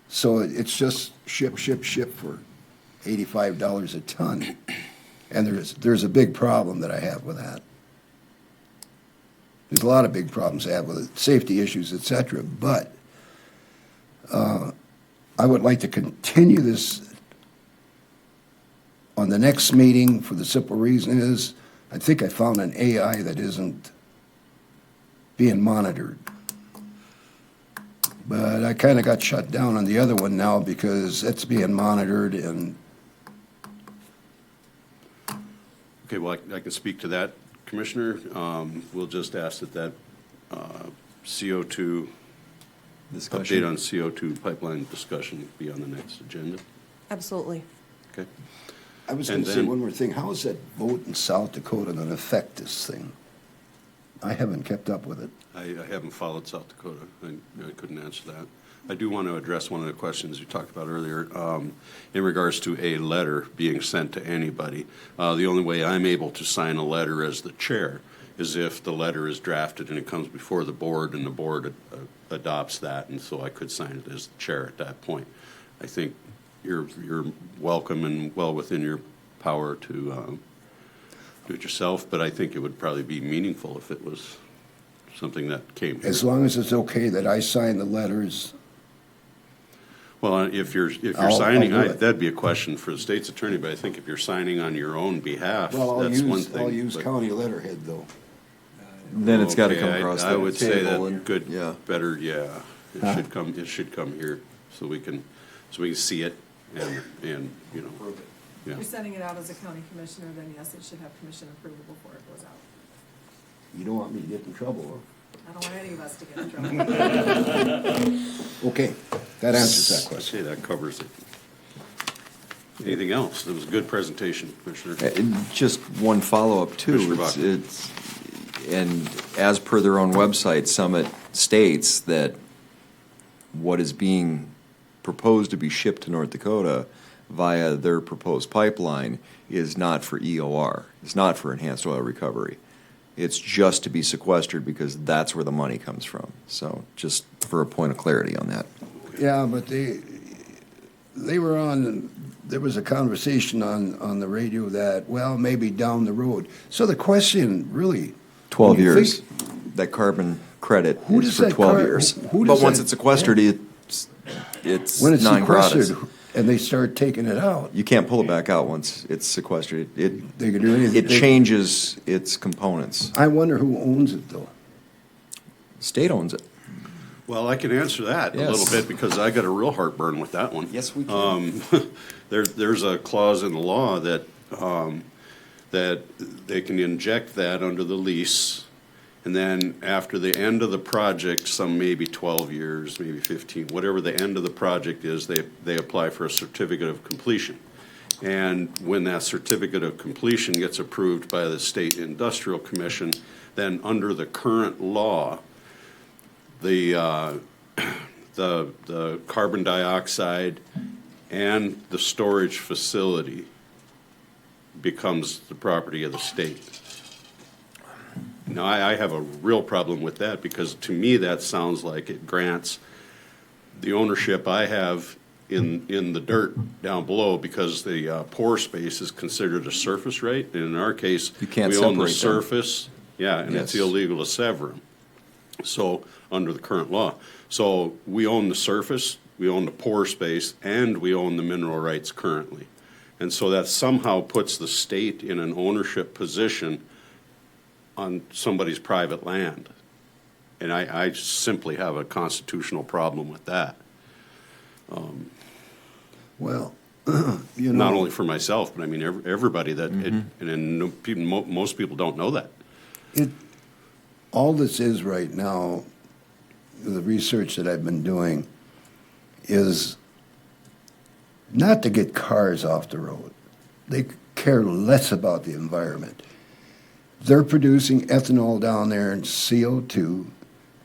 So it's just ship for $85 a ton. And there's a big problem that I have with that. There's a lot of big problems I have with it, safety issues, et cetera. But I would like to continue this on the next meeting for the simple reason is I think I found an AI that isn't being monitored. But I kind of got shut down on the other one now because it's being monitored and Okay, well, I can speak to that, Commissioner. We'll just ask that CO2, Discussion. update on CO2 pipeline discussion be on the next agenda. Absolutely. Okay. I was going And to say then- one more thing. How is that vote in South Dakota going to affect this thing? I haven't kept up with it. I haven't followed South Dakota. I couldn't answer that. I do want to address one of the questions you talked about earlier in regards to a letter being sent to anybody. The only way I'm able to sign a letter as the chair is if the letter is drafted and it comes before the board and the board adopts that, and so I could sign it as the chair at that point. I think you're welcome and well within your power to do it yourself, but I think it would probably be meaningful if it was something that came here. As long as it's okay that I sign the letters. Well, if you're I'll signing, do it. that'd be a question for the state's attorney, but I think if you're signing on your own behalf, Well, that's one thing. I'll use but- county letterhead though. Then it's got to Okay, come across I the would say table that and- good, yeah. better, yeah. Huh? It should come here so we can see it and, you know. Yeah. If you're sending it out as a county commissioner, then yes, it should have commission approval before it goes out. You don't want me to get in trouble, I don't want any of us to get in trouble. huh? Okay, that answers that question. Okay, that covers it. Anything else? It was a good presentation, Commissioner. Just one follow-up too. Commissioner Buck. And as per their own website, Summit states that what is being proposed to be shipped to North Dakota via their proposed pipeline is not for EOR. It's not for enhanced oil recovery. It's just to be sequestered because that's where the money comes from. So just for a point of clarity on that. Yeah, but they were on, there was a conversation on the radio that, well, maybe down the road. So the question really, 12 You years. think- That carbon credit Who is does for that 12 car- years. who But does once that- it's sequestered, it's When it's non gratis. sequestered and they start taking it out, You can't pull it back out once it's sequestered. they can do anything. It changes its components. I wonder who owns it, though. State owns it. Well, I can answer that a Yes. little bit because I got a real heartburn with that one. Yes, we can. There's a clause in the law that, that they can inject that under the lease. And then after the end of the project, some maybe 12 years, maybe 15, whatever the end of the project is, they apply for a certificate of completion. And when that certificate of completion gets approved by the State Industrial Commission, then under the current law, the carbon dioxide and the storage facility becomes the property of the state. Now, I have a real problem with that because to me, that sounds like it grants the ownership I have in the dirt down below because the pore space is considered a surface right. And in our case, You can't we own the separate them. surface. Yeah, and it's Yes. illegal to sever them. So, under the current law. So, we own the surface, we own the pore space, and we own the mineral rights currently. And so that somehow puts the state in an ownership position on somebody's private land. And I simply have a constitutional problem with that. Well, you know. Not only for myself, but I mean, everybody that, and then most people don't know that. All this is right now, the research that I've been doing, is not to get cars off the road. They care less about the environment. They're producing ethanol down there and CO2,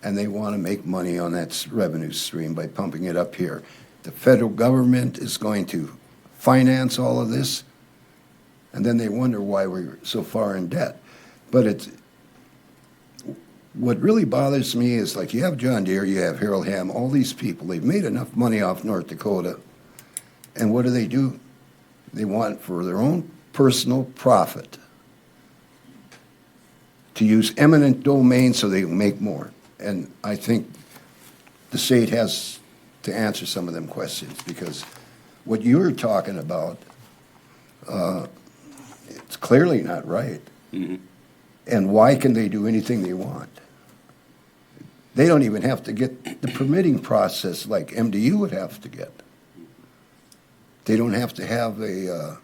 and they want to make money on that revenue stream by pumping it up here. The federal government is going to finance all of this, and then they wonder why we're so far in debt. But what really bothers me is, like, you have John Deere, you have Harold Hamm, all these people, they've made enough money off North Dakota, and what do? They want for their own personal profit to use eminent domain so they can make more. And I think the state has to answer some of them questions, because what you're talking about, it's clearly not right. And why can they do anything they want? They don't even have to get the permitting process like MDU would have to get. They don't have to have a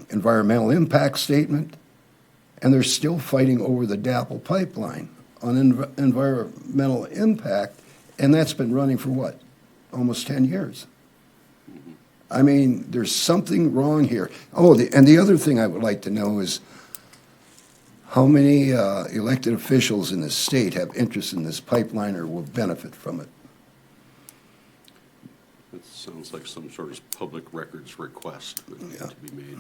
environmental impact statement, and they're still fighting over the DAPL pipeline on environmental impact, and that's been running for what? Almost 10 years. I mean, there's something wrong here. Oh, and the other thing I would like to know is how many elected officials in the state have interest in this pipeline or will benefit from it? It sounds like some sort of public records request that needs to be made.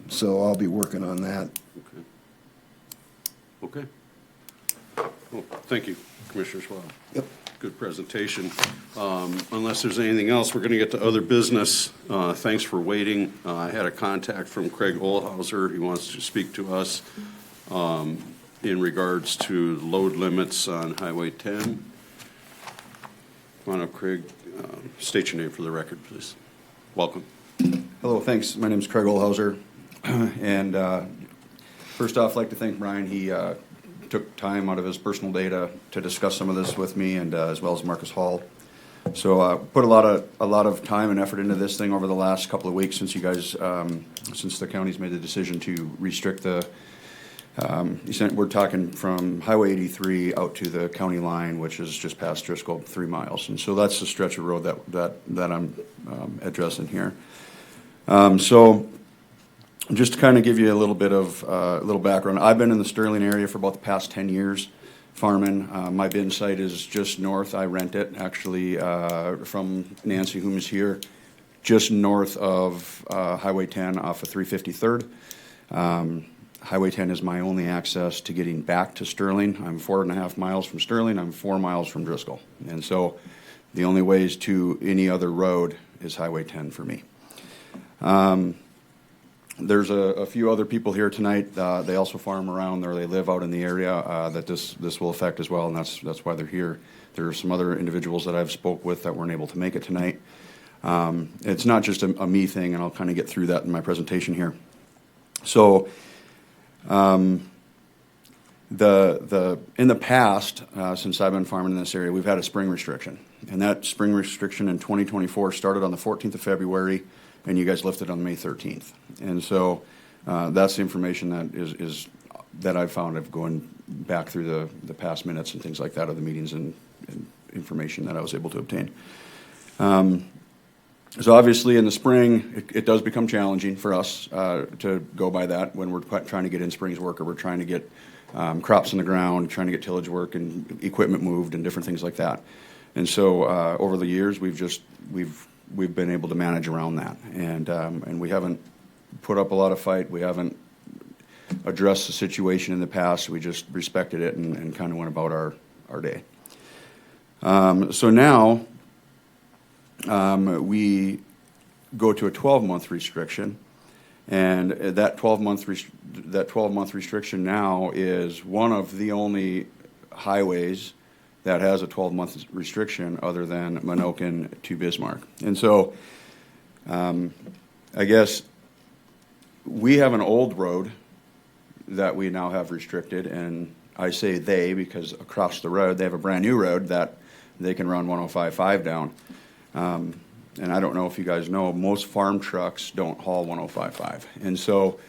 So I'll be working on that. Okay. Well, thank you, Commissioner Schwab. Yep. Good presentation. Unless there's anything else, we're going to get to other business. Thanks for waiting. I had a contact from Craig Olhauser. He wants to speak to us in regards to load limits on Highway 10. Come on up, Craig. State your name for the record, please. Welcome. Hello, thanks. My name is Craig Olhauser. And first off, I'd like to thank Brian. He took time out of his personal day to discuss some of this with me, and as well as Marcus Hall. So put a lot of time and effort into this thing over the last couple of weeks since you guys, since the county's made the decision to restrict the. We're talking from Highway 83 out to the county line, which is just past Driscoll, 3 miles, and so that's the stretch of road that I'm addressing here. So just to kind of give you a little bit of a little background, I've been in the Sterling area for about the past 10 years farming. My bin site is just north. I rent it actually from Nancy, whom is here, just north of Highway 10 off of 353rd. Highway 10 is my only access to getting back to Sterling. I'm 4.5 miles from Sterling. I'm 4 miles from Driscoll. And so the only ways to any other road is Highway 10 for me. There's a few other people here tonight. They also farm around or they live out in the area that this will affect as well, and that's why they're here. There are some other individuals that I've spoke with that weren't able to make it tonight. It's not just a me thing, and I'll kind of get through that in my presentation here. So, in the past, since I've been farming in this area, we've had a spring restriction, and that spring restriction in 2024 started on the 14th of February, and you guys lifted on May 13th. And so that's the information that that I've found of going back through the past minutes and things like that of the meetings and information that I was able to obtain. So obviously in the spring, it does become challenging for us to go by that when we're trying to get in springs work or we're trying to get crops in the ground, trying to get tillage work and equipment moved and different things like that. And so over the years, we've been able to manage around that, and we haven't put up a lot of fight. We haven't addressed the situation in the past. We just respected it and kind of went about our day. So now we go to a 12-month restriction, and that 12-month restriction now is one of the only highways that has a 12-month restriction other than Menoken to Bismarck. And so I guess we have an old road that we now have restricted, and I say they because across the road they have a brand new road that they can run 105.5 down. And I don't know if you guys know, most farm trucks don't haul 105.5. And so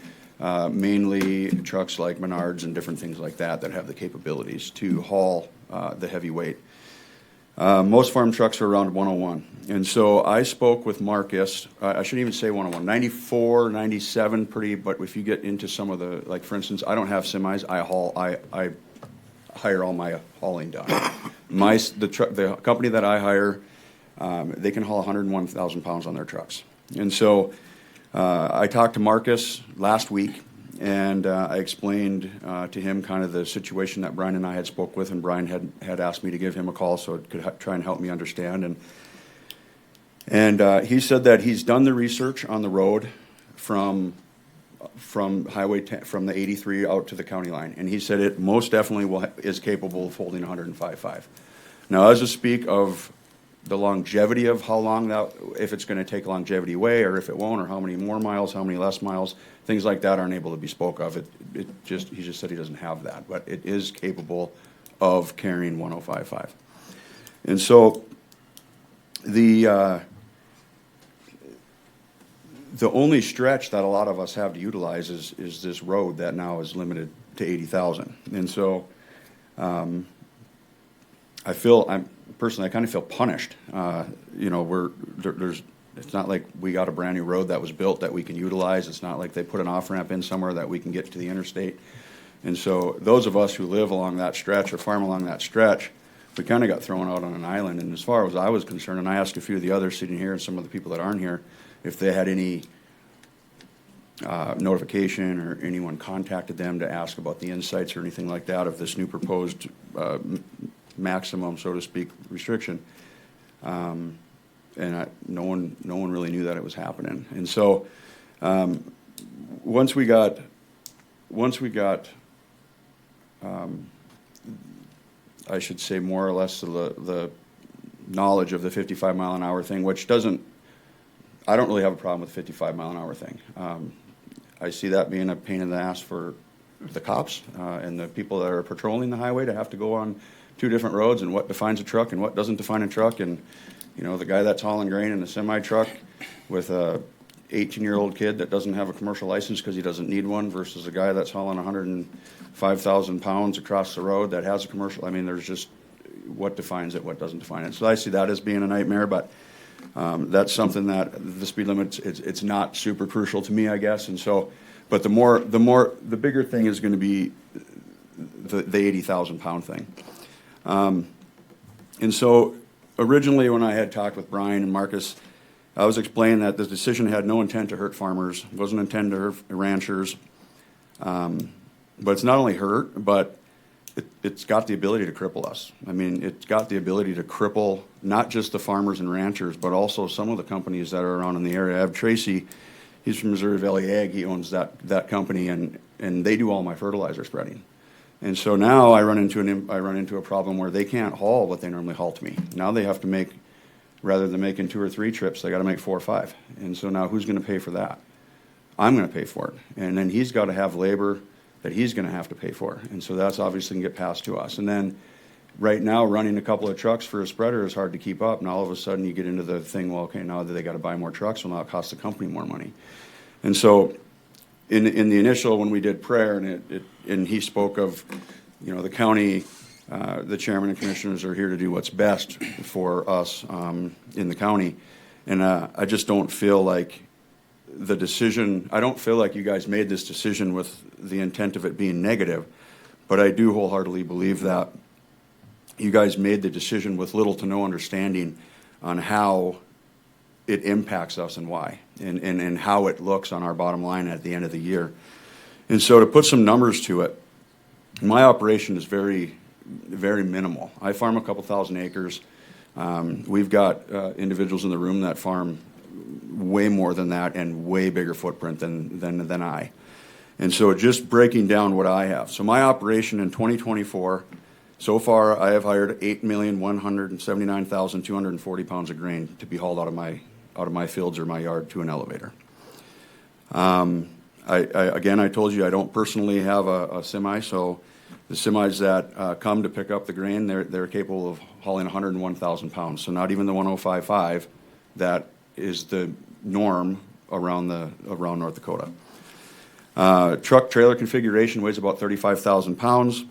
mainly trucks like Menards and different things like that have the capabilities to haul the heavy weight. Most farm trucks are around 101. And so I spoke with Marcus, I shouldn't even say 101, 94, 97 pretty, but if you get into some of the, like for instance, I don't have semis, I hire all my hauling done. The company that I hire, they can haul 101,000 pounds on their trucks. And so I talked to Marcus last week, and I explained to him kind of the situation that Brian and I had spoke with, and Brian had asked me to give him a call so it could try and help me understand. And he said that he's done the research on the road from the 83 out to the county line, and he said it most definitely is capable of holding 105.5. Now, as to speak of the longevity of how long if it's going to take longevity away or if it won't, or how many more miles, how many less miles, things like that aren't able to be spoke of. He just said he doesn't have that, but it is capable of carrying 105.5. And so the only stretch that a lot of us have to utilize is this road that now is limited to 80,000. And so I kind of feel punished. It's not like we got a brand new road that was built that we can utilize. It's not like they put an off-ramp in somewhere that we can get to the interstate. And so those of us who live along that stretch or farm along that stretch, we kind of got thrown out on an island. And as far as I was concerned, and I asked a few of the others sitting here and some of the people that aren't here, if they had any notification or anyone contacted them to ask about the insights or anything like that of this new proposed maximum, so to speak, restriction. And no one really knew that it was happening. And so once we got I should say more or less the knowledge of the 55 mile an hour thing, which I don't really have a problem with the 55 mile an hour thing. I see that being a pain in the ass for the cops and the people that are patrolling the highway to have to go on two different roads and what defines a truck and what doesn't define a truck. And the guy that's hauling grain in a semi truck with a 18-year-old kid that doesn't have a commercial license because he doesn't need one versus a guy that's hauling 105,000 pounds across the road that has a commercial. I mean, there's just what defines it, what doesn't define it. So I see that as being a nightmare, but that's something that the speed limit, it's not super crucial to me, I guess. And so, but the bigger thing is going to be the 80,000 pound thing. And so originally when I had talked with Brian and Marcus, I was explaining that the decision had no intent to hurt farmers, wasn't intended to hurt ranchers. But it's not only hurt, but it's got the ability to cripple us. I mean, it's got the ability to cripple not just the farmers and ranchers, but also some of the companies that are around in the area. I have Tracy He's from Missouri Valley Ag. He owns that company, and they do all my fertilizer spreading. And so now I run into a problem where they can't haul what they normally haul to me. Now they have to make, rather than making 2 or 3 trips, they got to make 4 or 5. And so now who's going to pay for that? I'm going to pay for it. And then he's got to have labor that he's going to have to pay for. And so that's obviously going to get passed to us. And then right now, running a couple of trucks for a spreader is hard to keep up. And all of a sudden you get into the thing, well, okay, now that they got to buy more trucks, well, now it costs the company more money. And so in the initial, when we did prayer, and he spoke of, you know, the county, the chairman and commissioners are here to do what's best for us in the county. And I just don't feel like the decision, I don't feel like you guys made this decision with the intent of it being negative, but I do wholeheartedly believe that you guys made the decision with little to no understanding on how it impacts us and why, and how it looks on our bottom line at the end of the year. And so to put some numbers to it, my operation is very, very minimal. I farm a couple thousand acres. We've got individuals in the room that farm way more than that and way bigger footprint than I. And so just breaking down what I have. So my operation in 2024, so far I have hired 8,179,240 pounds of grain to be hauled out of my fields or my yard to an elevator. I told you I don't personally have a semi, so the semis that come to pick up the grain, they're capable of hauling 101,000 pounds. So not even the 105.5 that is the norm around North Dakota. Truck trailer configuration weighs about 35,000 pounds.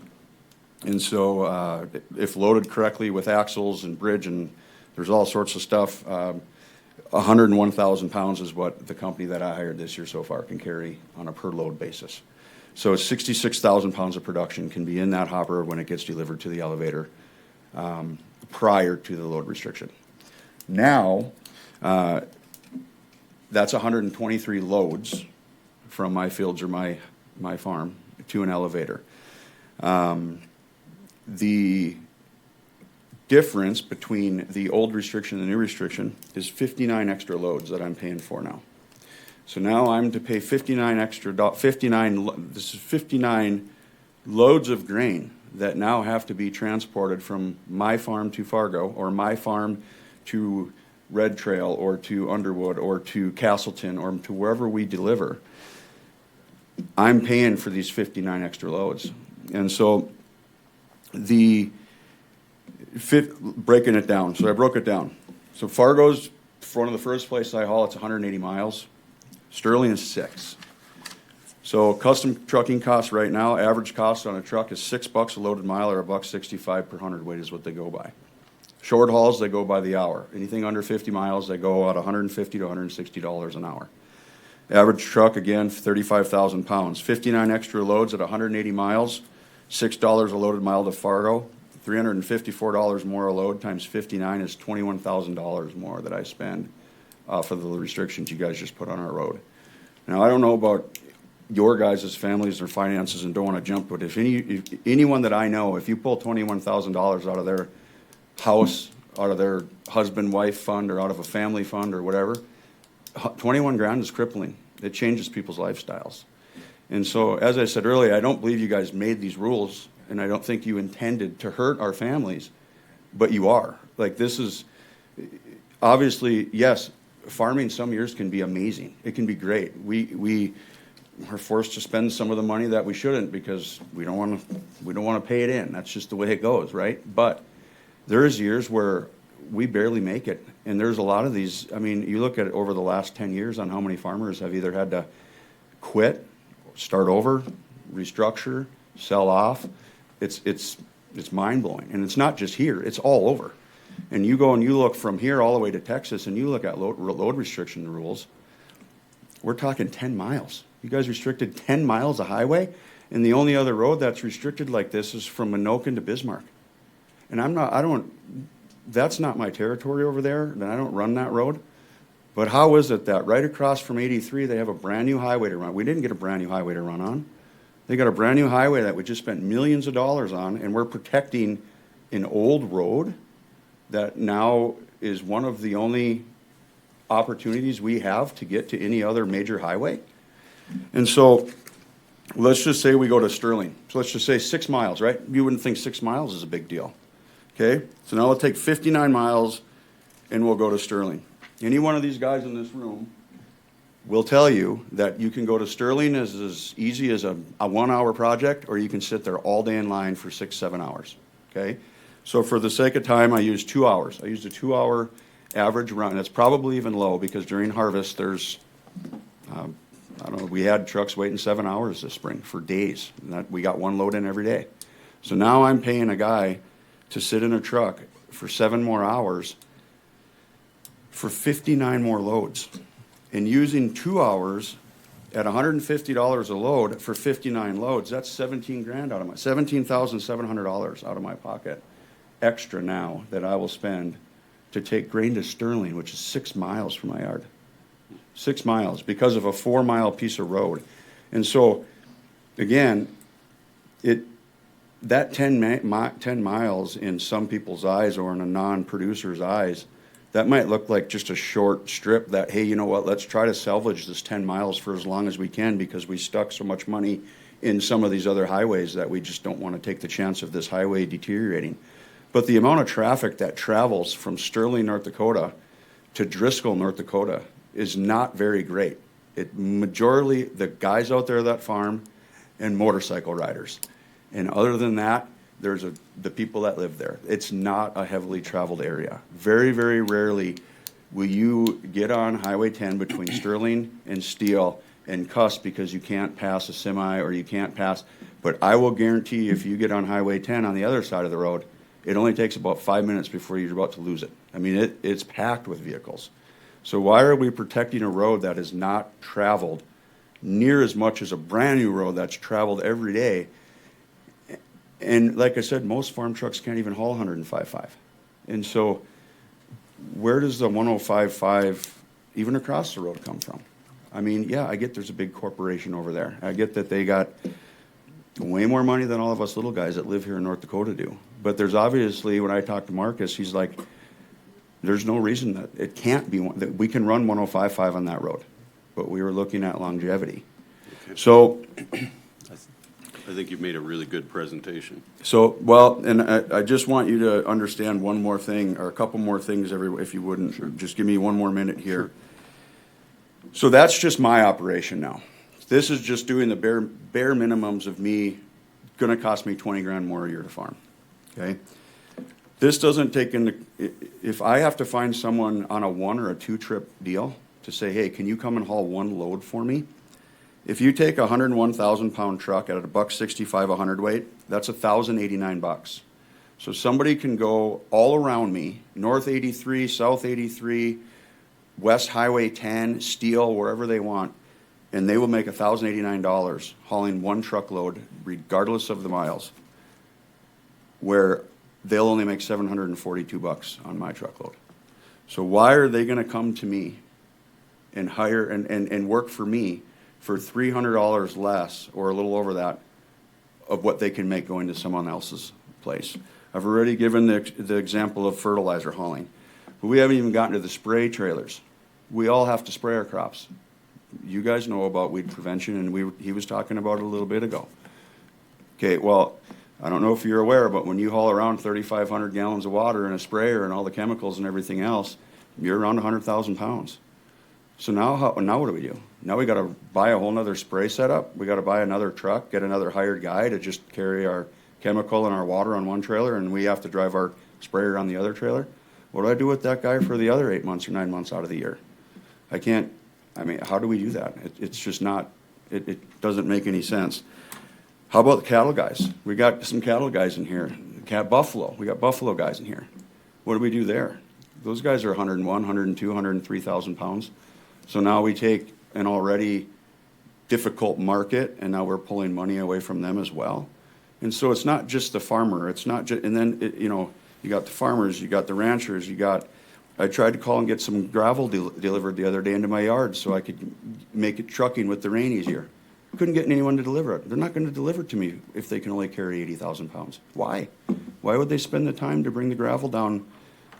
And so if loaded correctly with axles and bridge, and there's all sorts of stuff, 101,000 pounds is what the company that I hired this year so far can carry on a per load basis. So 66,000 pounds of production can be in that hopper when it gets delivered to the elevator prior to the load restriction. Now, that's 123 loads from my fields or my farm to an elevator. The difference between the old restriction and the new restriction is 59 extra loads that I'm paying for now. So now I'm to pay 59 loads of grain that now have to be transported from my farm to Fargo, or my farm to Red Trail, or to Underwood, or to Castleton, or to wherever we deliver. I'm paying for these 59 extra loads. And so breaking it down. So I broke it down. So Fargo's one of the first places I haul. It's 180 miles. Sterling is 6. So custom trucking costs right now, average cost on a truck is $6 a loaded mile, or $1.65 per hundredweight is what they go by. Short hauls, they go by the hour. Anything under 50 miles, they go at $150 to $160 an hour. Average truck, again, 35,000 pounds. 59 extra loads at 180 miles, $6 a loaded mile to Fargo, $354 more a load times 59 is $21,000 more that I spend for the restrictions you guys just put on our road. Now, I don't know about your guys' families or finances and don't want to jump, but if anyone that I know, if you pull $21,000 out of their house, out of their husband-wife fund, or out of a family fund or whatever, 21 grand is crippling. It changes people's lifestyles. And so, as I said earlier, I don't believe you guys made these rules, and I don't think you intended to hurt our families, but you are. Like, this is, obviously, yes, farming some years can be amazing. It can be great. We are forced to spend some of the money that we shouldn't because we don't want to pay it in. That's just the way it goes, right? But there's years where we barely make it, and there's a lot of these. I mean, you look at it over the last 10 years on how many farmers have either had to quit, start over, restructure, sell off. It's mind-blowing, and it's not just here, it's all over. And you go and you look from here all the way to Texas, and you look at load restriction rules, we're talking 10 miles. You guys restricted 10 miles of highway, and the only other road that's restricted like this is from Minokan to Bismarck. And that's not my territory over there, and I don't run that road. But how is it that right across from 83, they have a brand-new highway to run? We didn't get a brand-new highway to run on. They got a brand-new highway that we just spent millions of dollars on, and we're protecting an old road that now is one of the only opportunities we have to get to any other major highway. And so, let's just say we go to Sterling. So let's just say 6 miles, right? You wouldn't think 6 miles is a big deal. Okay? So now we'll take 59 miles and we'll go to Sterling. Any one of these guys in this room will tell you that you can go to Sterling as easy as a 1 hour project, or you can sit there all day in line for 6, 7 hours. Okay? So for the sake of time, I used 2 hours. I used a 2 hour average run. That's probably even low because during harvest, there's, I don't know, we had trucks waiting 7 hours this spring for days. We got one load in every day. So now I'm paying a guy to sit in a truck for 7 more hours for 59 more loads. And using 2 hours at $150 a load for 59 loads, that's 17 grand out of my, $17,700 out of my pocket extra now that I will spend to take grain to Sterling, which is 6 miles from my yard. 6 miles because of a 4 mile piece of road. And so, again, that 10 miles in some people's eyes or in a non-producer's eyes, that might look like just a short strip that, hey, you know what, let's try to salvage this 10 miles for as long as we can because we stuck so much money in some of these other highways that we just don't want to take the chance of this highway deteriorating. But the amount of traffic that travels from Sterling, North Dakota to Driscoll, North Dakota is not very great. Majority, the guys out there that farm and motorcycle riders. And other than that, there's the people that live there. It's not a heavily traveled area. Very, very rarely will you get on Highway 10 between Sterling and Steele and cuss because you can't pass a semi or you can't pass. But I will guarantee you if you get on Highway 10 on the other side of the road, it only takes about 5 minutes before you're about to lose it. I mean, it's packed with vehicles. So why are we protecting a road that is not traveled near as much as a brand new road that's traveled every day? And like I said, most farm trucks can't even haul 105.5. And so where does the 105.5 even across the road come from? I mean, yeah, I get there's a big corporation over there. I get that they got way more money than all of us little guys that live here in North Dakota do. But there's obviously, when I talk to Marcus, he's like, there's no reason that it can't be, that we can run 105.5 on that road. But we were looking at longevity. Okay. So I think you've made a really good presentation. So, well, and I just want you to understand one more thing, or a couple more things, if you wouldn't. Sure. Just give me one more minute here. Sure. So that's just my operation now. This is just doing the bare minimums of me, gonna cost me 20 grand more a year to farm, okay? This doesn't take into, if I have to find someone on a 1 or a 2 trip deal to say, hey, can you come and haul one load for me? If you take a 101,000 pound truck at a $1.65 a hundredweight, that's $1,089. So somebody can go all around me, North 83, South 83, West Highway 10, Steele, wherever they want, and they will make $1,089 hauling one truckload, regardless of the miles, where they'll only make $742 on my truckload. So why are they going to come to me and hire and work for me for $300 less or a little over that of what they can make going to someone else's place? I've already given the example of fertilizer hauling, but we haven't even gotten to the spray trailers. We all have to spray our crops. You guys know about weed prevention, and he was talking about it a little bit ago. Okay, well, I don't know if you're aware, but when you haul around 3,500 gallons of water in a sprayer and all the chemicals and everything else, you're around 100,000 pounds. So now what do we do? Now we got to buy a whole nother spray setup. We got to buy another truck, get another hired guy to just carry our chemical and our water on one trailer, and we have to drive our sprayer on the other trailer. What do I do with that guy for the other 8 months or 9 months out of the year? I mean, how do we do that? It's just not, it doesn't make any sense. How about the cattle guys? We got some cattle guys in here. Buffalo, we got buffalo guys in here. What do we do there? Those guys are 101, 102, 103,000 pounds. So now we take an already difficult market, and now we're pulling money away from them as well. And so it's not just the farmer. It's not just, and then, you got the farmers, you got the ranchers, I tried to call and get some gravel delivered the other day into my yard so I could make it trucking with the rain easier. Couldn't get anyone to deliver it. They're not going to deliver it to me if they can only carry 80,000 pounds. Why? Why would they spend the time to bring the gravel down?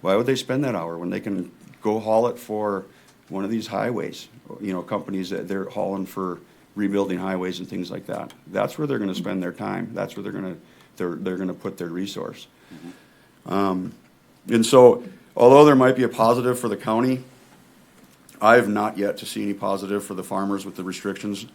Why would they spend that hour when they can go haul it for one of these highways, you know, companies that they're hauling for rebuilding highways and things like that. That's where they're gonna spend their time. That's where they're gonna put their resource. And so, although there might be a positive for the county, I have not yet to see any positive for the farmers with the restrictions.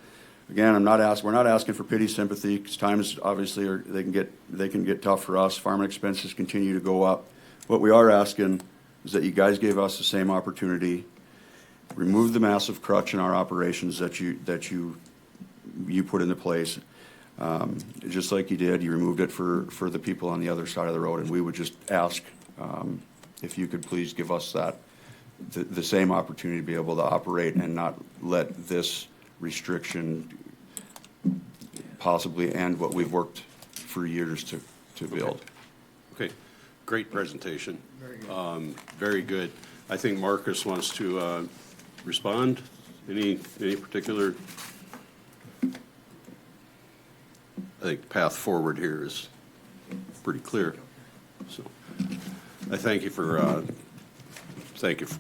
Again, we're not asking for pity, sympathy, because times obviously they can get tough for us. Farming expenses continue to go up. What we are asking is that you guys gave us the same opportunity, remove the massive crutch in our operations that you put into place. Just like you did, you removed it for the people on the other side of the road, and we would just ask if you could please give us the same opportunity to be able to operate and not let this restriction possibly end what we've worked for years to build. Okay, great presentation. Very good. I think Marcus wants to respond. Any particular? I think path forward here is pretty clear. So I thank you for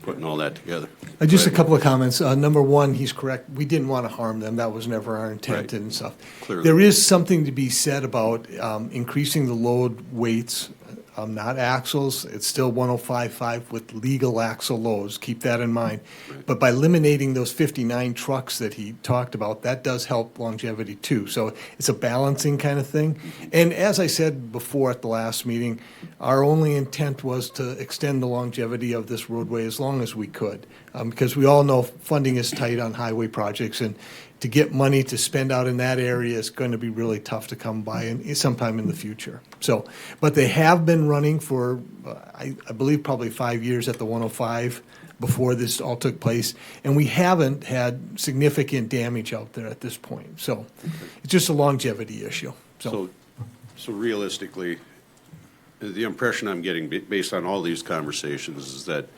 putting all that together. Just a couple of comments. Number one, he's correct. We didn't want to harm them. That was never our intent Right. and stuff. Clearly. There is something to be said about increasing the load weights, not axles. It's still 105.5 with legal axle loads. Keep that in mind. Right. But by eliminating those 59 trucks that he talked about, that does help longevity too. So it's a balancing kind of thing. And as I said before at the last meeting, our only intent was to extend the longevity of this roadway as long as we could. Because we all know funding is tight on highway projects, and to get money to spend out in that area is going to be really tough to come by sometime in the future. So, but they have been running for, I believe, probably 5 years at the 105 before this all took place, and we haven't had significant damage out there at this point. So it's just a longevity issue. So realistically, the impression I'm getting based on all these conversations is that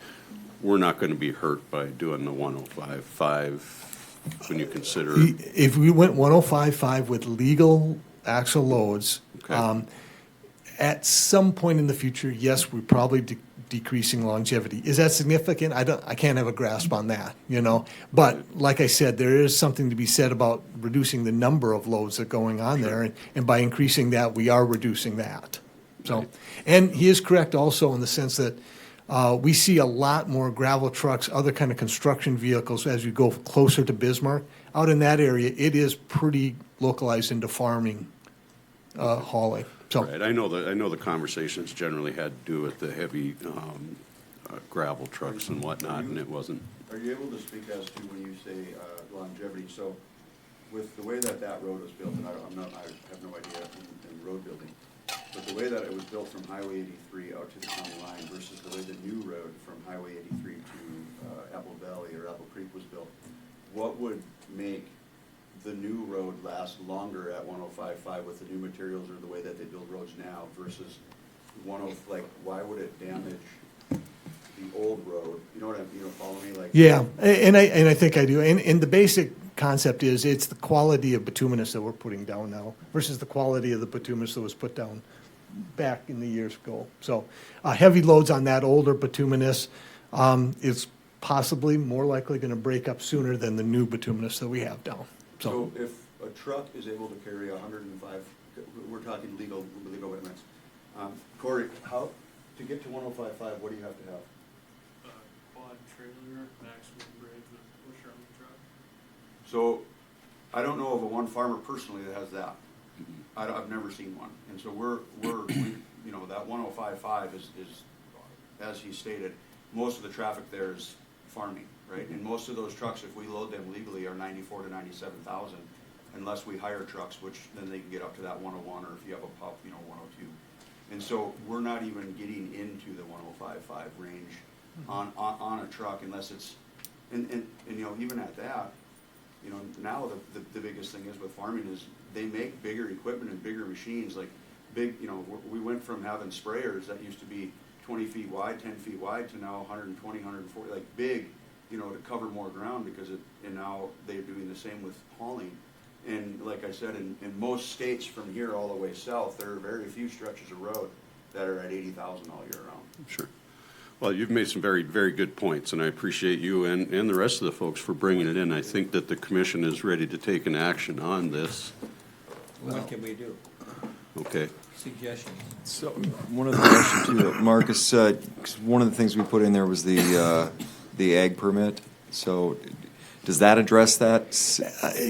we're not going to be hurt by doing the 105.5 when you consider. If we went 105.5 with legal axle loads, Okay. at some point in the future, yes, we're probably decreasing longevity. Is that significant? I can't have a grasp on that, you know. But like I said, there is something to be said about reducing the number of loads that are going on there, and by increasing that, we are reducing that. So, and he is correct also in the sense that we see a lot more gravel trucks, other kind of construction vehicles as you go closer to Bismarck. Out in that area, it is pretty localized into farming hauling. So, Right, I know the conversations generally had to do with the heavy gravel trucks and whatnot, and it wasn't. Are you able to speak as to when you say longevity? So with the way that road was built, and I have no idea in road building, but the way that it was built from Highway 83 out to the county line versus the way the new road from Highway 83 to Apple Valley or Apple Creek was built, what would make the new road last longer at 105.5 with the new materials or the way that they build roads now versus why would it damage the old road? You know what follow me? yeah, and I think I do. And the basic concept is it's the quality of bituminous that we're putting down now versus the quality of the bituminous that was put down back in the years ago. So heavy loads on that older bituminous is possibly more likely going to break up sooner than the new bituminous that we have down. So if a truck is able to carry 105, we're talking legal limits. Corey, how, to get to 105.5, what do you have to have? Quad trailer, maximum bridge with pusher on the truck. So I don't know of one farmer personally that has that. I've never seen one. And so that 105.5 is, as he stated, most of the traffic there is farming, right? And most of those trucks, if we load them legally, are 94 to 97,000, unless we hire trucks, which then they can get up to that 101, or if you have a pup, 102. And so we're not even getting into the 105.5 range on a truck unless it's, and even at that, now the biggest thing is with farming is they make bigger equipment and bigger machines, like big, we went from having sprayers that used to be 20 feet wide, 10 feet wide, to now 120, 140, like big, to cover more ground and now they're doing the same with hauling. And like I said, in most states from here all the way south, there are very few stretches of road that are at 80,000 all year round. Sure. Well, you've made some very, very good points, and I appreciate you and the rest of the folks for bringing it in. I think that the commission is ready to take an action on this. What can we do? Okay. Suggestions? So, one of the questions too, Marcus, 'cause one of the things we put in there was the ag permit. So, does that address that?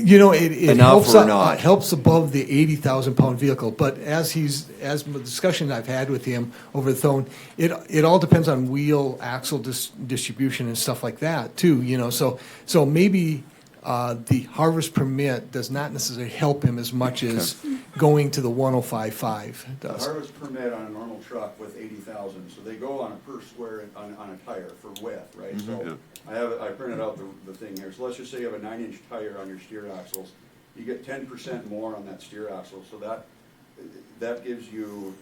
You know, it Enough helps, or not? helps above the 80,000-pound vehicle, but as the discussion I've had with him over the phone, it all depends on wheel axle distribution and stuff like that too, you know, so maybe the harvest permit does not necessarily help him as much as going to the 105.5 The does. harvest permit on a normal truck with 80,000, so they go on a per square, on a tire for width, right? Yeah. So I printed out the thing here. So let's just say you have a 9-inch tire on your steer axles. You get 10% more on that steer axle, so that gives you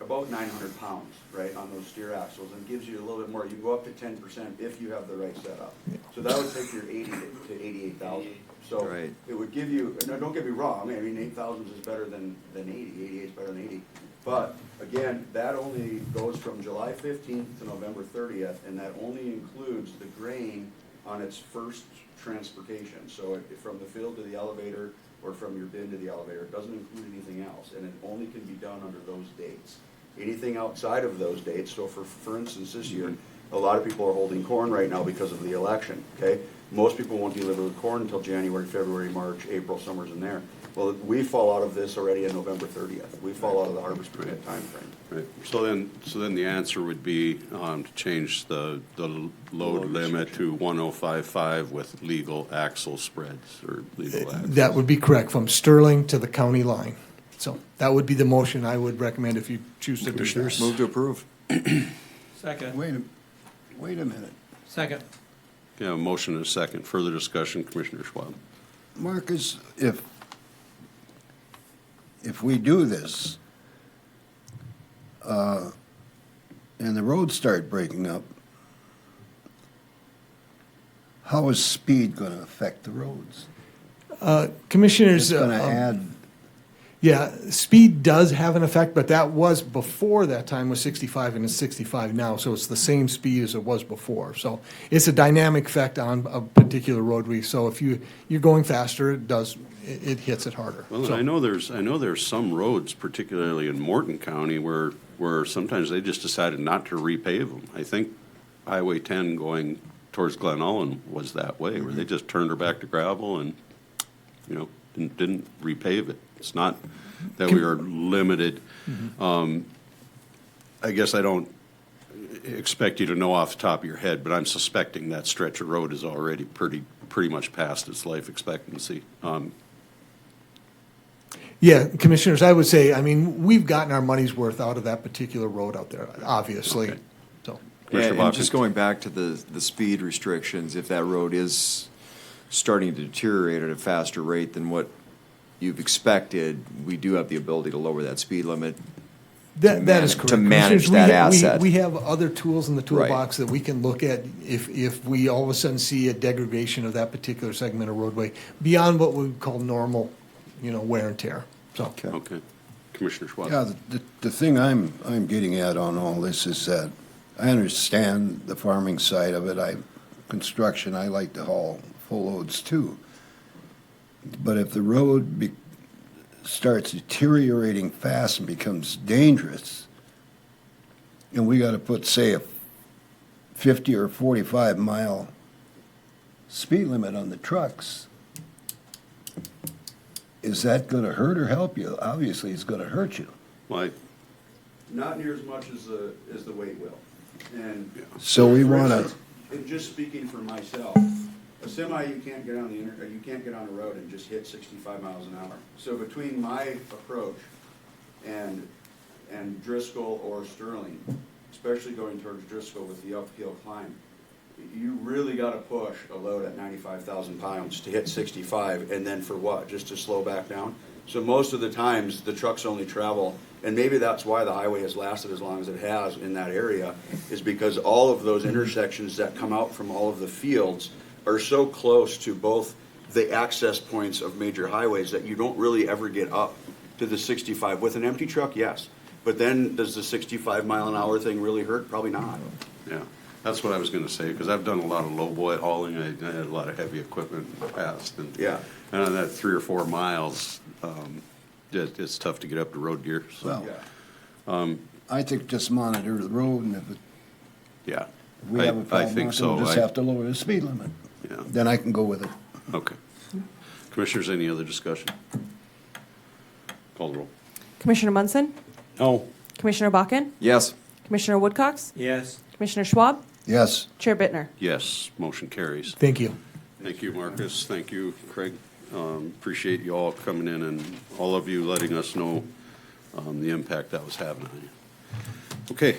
about 900 pounds, right, on those steer axles, and gives you a little bit more. You go up to 10% if you have the right setup. So that would take your 80 to 88,000. So Right. it would give you, no, don't get me wrong, I mean, 8,000 is better than 80, 88 is better than 80. But again, that only goes from July 15th to November 30th, and that only includes the grain on its first transportation. So from the field to the elevator, or from your bin to the elevator, it doesn't include anything else, and it only can be done under those dates. Anything outside of those dates, so for instance, this year, a lot of people are holding corn right now because of the election, okay? Most people won't deliver the corn until January, February, March, April, somewhere's in there. Well, we fall out of this already on November 30th. We fall out of the harvest permit timeframe. Right. So then the answer would be to change the load limit to 105.5 with legal axle spreads or legal axles. That would be correct, from Sterling to the county line. So that would be the motion I would recommend if you choose to do that. Move to approve. Second. Wait a minute. Second. Okay, a motion and a second. Further discussion, Commissioner Schwab. Marcus, if we do this, and the roads start breaking up, how is speed going to affect the roads? Commissioners. It's going to add, Yeah, speed does have an effect, but that was before that time was 65 and it's 65 now, so it's the same speed as it was before. So it's a dynamic effect on a particular roadway. So if you're going faster, it hits it harder. Well, So- and I know there's some roads, particularly in Morton County, where sometimes they just decided not to repave them. I think Highway 10 going towards Glen Ullin was that way, where they just turned her back to gravel and, you know, didn't repave it. It's not that we are limited. I guess I don't expect you to know off the top of your head, but I'm suspecting that stretch of road is already pretty much past its life expectancy. Yeah, Commissioners, I would say, I mean, we've gotten our money's worth out of that particular road out there, obviously. Okay. So, Commissioner And Bobkin. just going back to the speed restrictions, if that road is starting to deteriorate at a faster rate than what you've expected, we do have the ability to lower that speed limit. that is correct. To manage Commissioners, that asset. We have other tools in the toolbox that we can look at if we all of a sudden see a degradation of that particular segment of roadway beyond what we would call normal, wear and tear. So, Okay. Commissioner Schwab. yeah, the thing I'm getting at on all this is that I understand the farming side of it. Construction, I like to haul full loads too. But if the road starts deteriorating fast and becomes dangerous, and we got to put, say, a 50 or 45 mile speed limit on the trucks, is that going to hurt or help you? Obviously, it's going to hurt you. Well, Not near as much as the weight will. And So we for want to, instance, and just speaking for myself, a semi, you can't get on you can't get on a road and just hit 65 miles an hour. So between my approach and Driscoll or Sterling, especially going towards Driscoll with the uphill climb, you really got to push a load at 95,000 pounds to hit 65, and then for what? Just to slow back down? So most of the times, the trucks only travel, and maybe that's why the highway has lasted as long as it has in that area, is because all of those intersections that come out from all of the fields are so close to both the access points of major highways that you don't really ever get up to the 65. With an empty truck, yes. But then does the 65 mile an hour thing really hurt? Probably not. Yeah, that's what I was gonna say, because I've done a lot of lowboy hauling, I had a lot of heavy equipment in the past, and. Yeah. And on that 3 or 4 miles, it's tough to get up to road gear, so, Well, I think just monitor the road, and if yeah. we have a I problem, think so. we'll just have to lower the speed limit. Yeah, Then I can go with it. okay. Commissioners, any other discussion? Call the roll. Commissioner Munson, No. Commissioner Bakken, Yes. Commissioner Woodcox, Yes. Commissioner Schwab, Yes, Chair Bittner. Yes, motion carries. Thank you. Thank you, Marcus. Thank you, Craig. Appreciate you all coming in and all of you letting us know the impact that was having on you. Okay,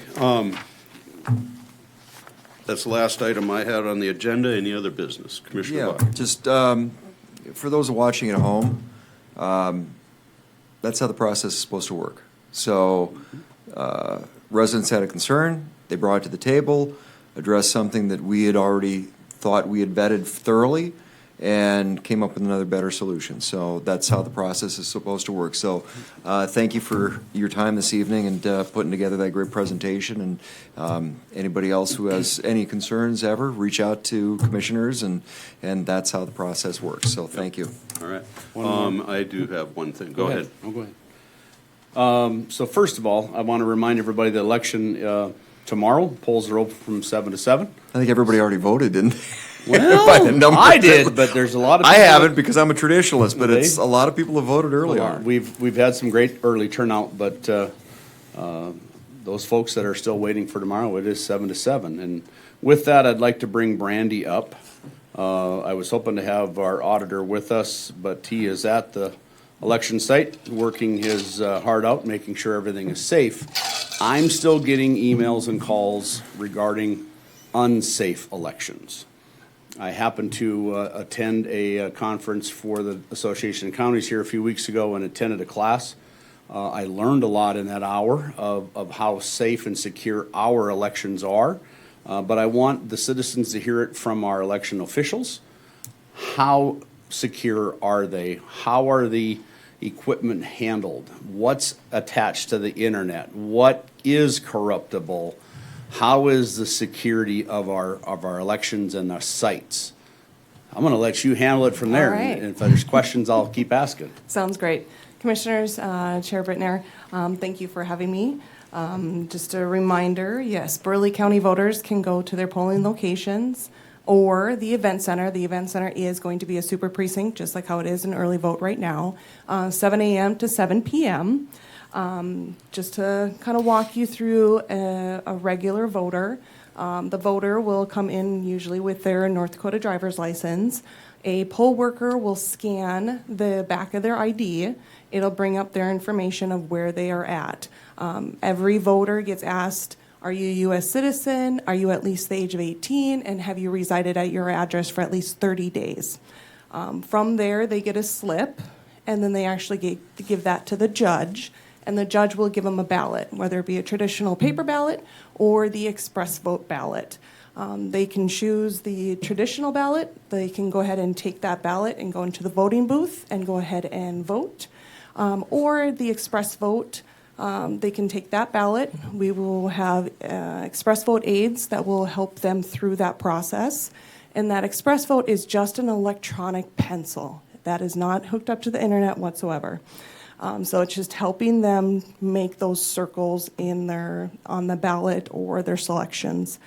that's the last item I had on the agenda. Any other business? Commissioner Yeah, Buck? just for those watching at home, that's how the process is supposed to work. So residents had a concern, they brought it to the table, addressed something that we had already thought we had vetted thoroughly, and came up with another better solution. So that's how the process is supposed to work. So thank you for your time this evening and putting together that great presentation. And anybody else who has any concerns ever, reach out to commissioners, and that's how the process works. So thank you. All right. I do have one thing. Go ahead. Oh, go ahead. So first of all, I want to remind everybody the election tomorrow, polls are open from 7 to 7. I think everybody already voted, didn't they? Well, By the numbers I that did, were- but there's a lot of I people haven't because I'm a traditionalist, but it's They- a lot of people have voted early on it. We've had some great early turnout, but those folks that are still waiting for tomorrow, it is 7 to 7. And with that, I'd like to bring Brandy up. I was hoping to have our auditor with us, but he is at the election site, working his heart out, making sure everything is safe. I'm still getting emails and calls regarding unsafe elections. I happened to attend a conference for the Association of Counties here a few weeks ago and attended a class. I learned a lot in that hour of how safe and secure our elections are. But I want the citizens to hear it from our election officials. How secure are they? How are the equipment handled? What's attached to the internet? What is corruptible? How is the security of our elections and our sites? I'm going to let you handle it from there. All right. And if there's questions, I'll keep asking. Sounds great. Commissioners, Chair Bittner, thank you for having me. Just a reminder, yes, Burleigh County voters can go to their polling locations or the event center. The event center is going to be a super precinct, just like how it is an early vote right now, 7 a.m. to 7 p.m. Just to kind of walk you through a regular voter. The voter will come in usually with their North Dakota driver's license. A poll worker will scan the back of their ID. It'll bring up their information of where they are at. Every voter gets asked, are you a U.S. citizen? Are you at least the age of 18? And have you resided at your address for at least 30 days? From there, they get a slip, and then they actually give that to the judge. And the judge will give them a ballot, whether it be a traditional paper ballot or the express vote ballot. They can choose the traditional ballot. They can go ahead and take that ballot and go into the voting booth and go ahead and vote. Or the express vote, they can take that ballot. We will have express vote aides that will help them through that process. And that express vote is just an electronic pencil. That is not hooked up to the internet whatsoever. So it's just helping them make those circles on the ballot or their selections.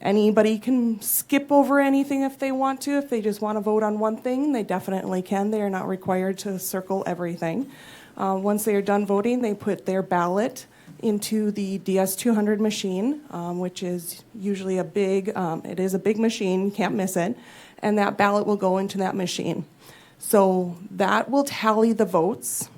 Anybody can skip over anything if they want to. If they just want to vote on one thing, they definitely can. They are not required to circle everything. Once they are done voting, they put their ballot into the DS200 machine, which is usually it is a big machine, you can't miss it, and that ballot will go into that machine. So that will tally the votes.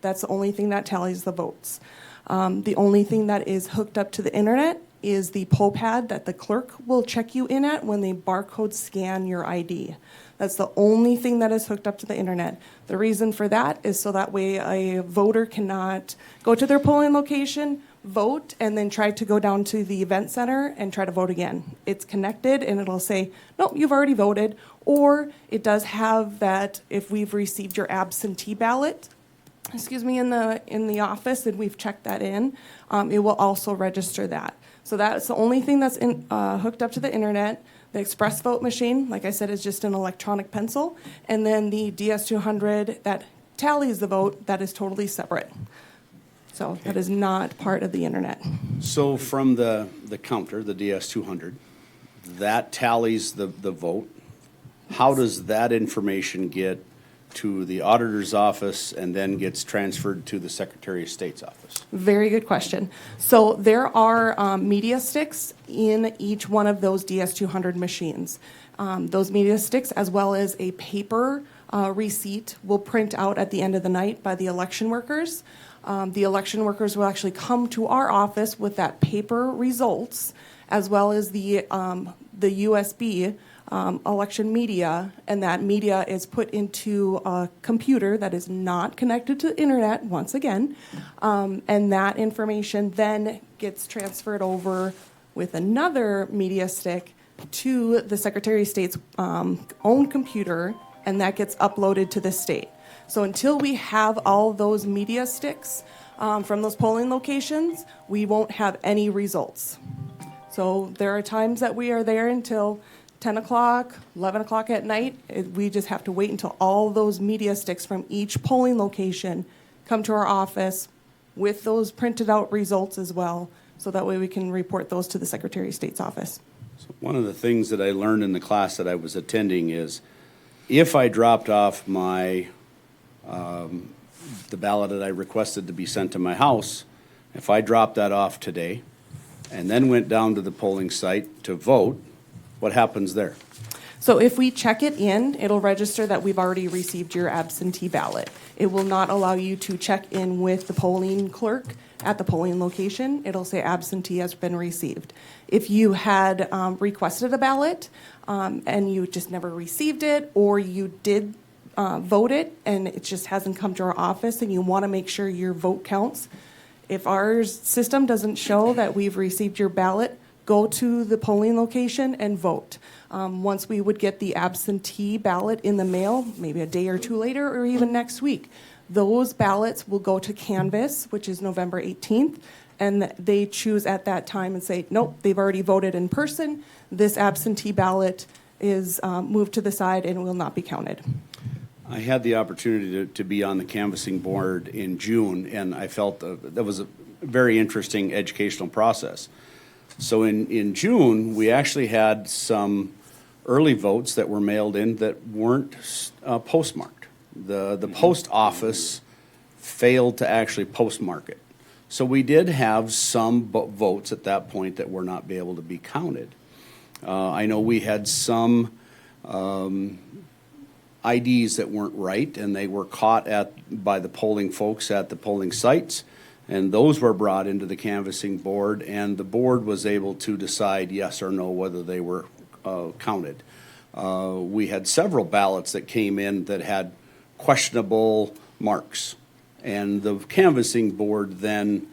That's the only thing that tallies the votes. The only thing that is hooked up to the internet is the poll pad that the clerk will check you in at when they barcode scan your ID. That's the only thing that is hooked up to the internet. The reason for that is so that way a voter cannot go to their polling location, vote, and then try to go down to the event center and try to vote again. It's connected and it'll say, nope, you've already voted. Or it does have that if we've received your absentee ballot, in the office and we've checked that in, it will also register that. So that's the only thing that's hooked up to the internet. The express vote machine, like I said, is just an electronic pencil. And then the DS200 that tallies the vote, that is totally separate. So that is not part of the internet. So from the counter, the DS200, that tallies the vote. How does that information get to the auditor's office and then gets transferred to the Secretary of State's office? Very good question. So there are media sticks in each one of those DS200 machines. Those media sticks, as well as a paper receipt, will print out at the end of the night by the election workers. The election workers will actually come to our office with that paper results, as well as the USB election media, and that media is put into a computer that is not connected to the internet, once again, and that information then gets transferred over with another media stick to the Secretary of State's own computer, and that gets uploaded to the state. So until we have all those media sticks from those polling locations, we won't have any results. So there are times that we are there until 10 o'clock, 11 o'clock at night. We just have to wait until all those media sticks from each polling location come to our office with those printed out results as well, so that way we can report those to the Secretary of State's office. So one of the things that I learned in the class that I was attending is if I dropped off my the ballot that I requested to be sent to my house, if I dropped that off today and then went down to the polling site to vote, what happens there? So if we check it in, it'll register that we've already received your absentee ballot. It will not allow you to check in with the polling clerk at the polling location. It'll say absentee has been received. If you had requested a ballot and you just never received it, or you did vote it and it just hasn't come to our office and you want to make sure your vote counts, if our system doesn't show that we've received your ballot, go to the polling location and vote. Once we would get the absentee ballot in the mail, maybe a day or two later or even next week, those ballots will go to canvass, which is November 18th, and they choose at that time and say, nope, they've already voted in person. This absentee ballot is moved to the side and will not be counted. I had the opportunity to be on the canvassing board in June, and I felt that was a very interesting educational process. So in June, we actually had some early votes that were mailed in that weren't postmarked. The post office failed to actually postmark it. So we did have some votes at that point that were not able to be counted. I know we had some IDs that weren't right, and they were caught by the polling folks at the polling sites. And those were brought into the canvassing board, and the board was able to decide yes or no whether they were counted. We had several ballots that came in that had questionable marks, and the canvassing board then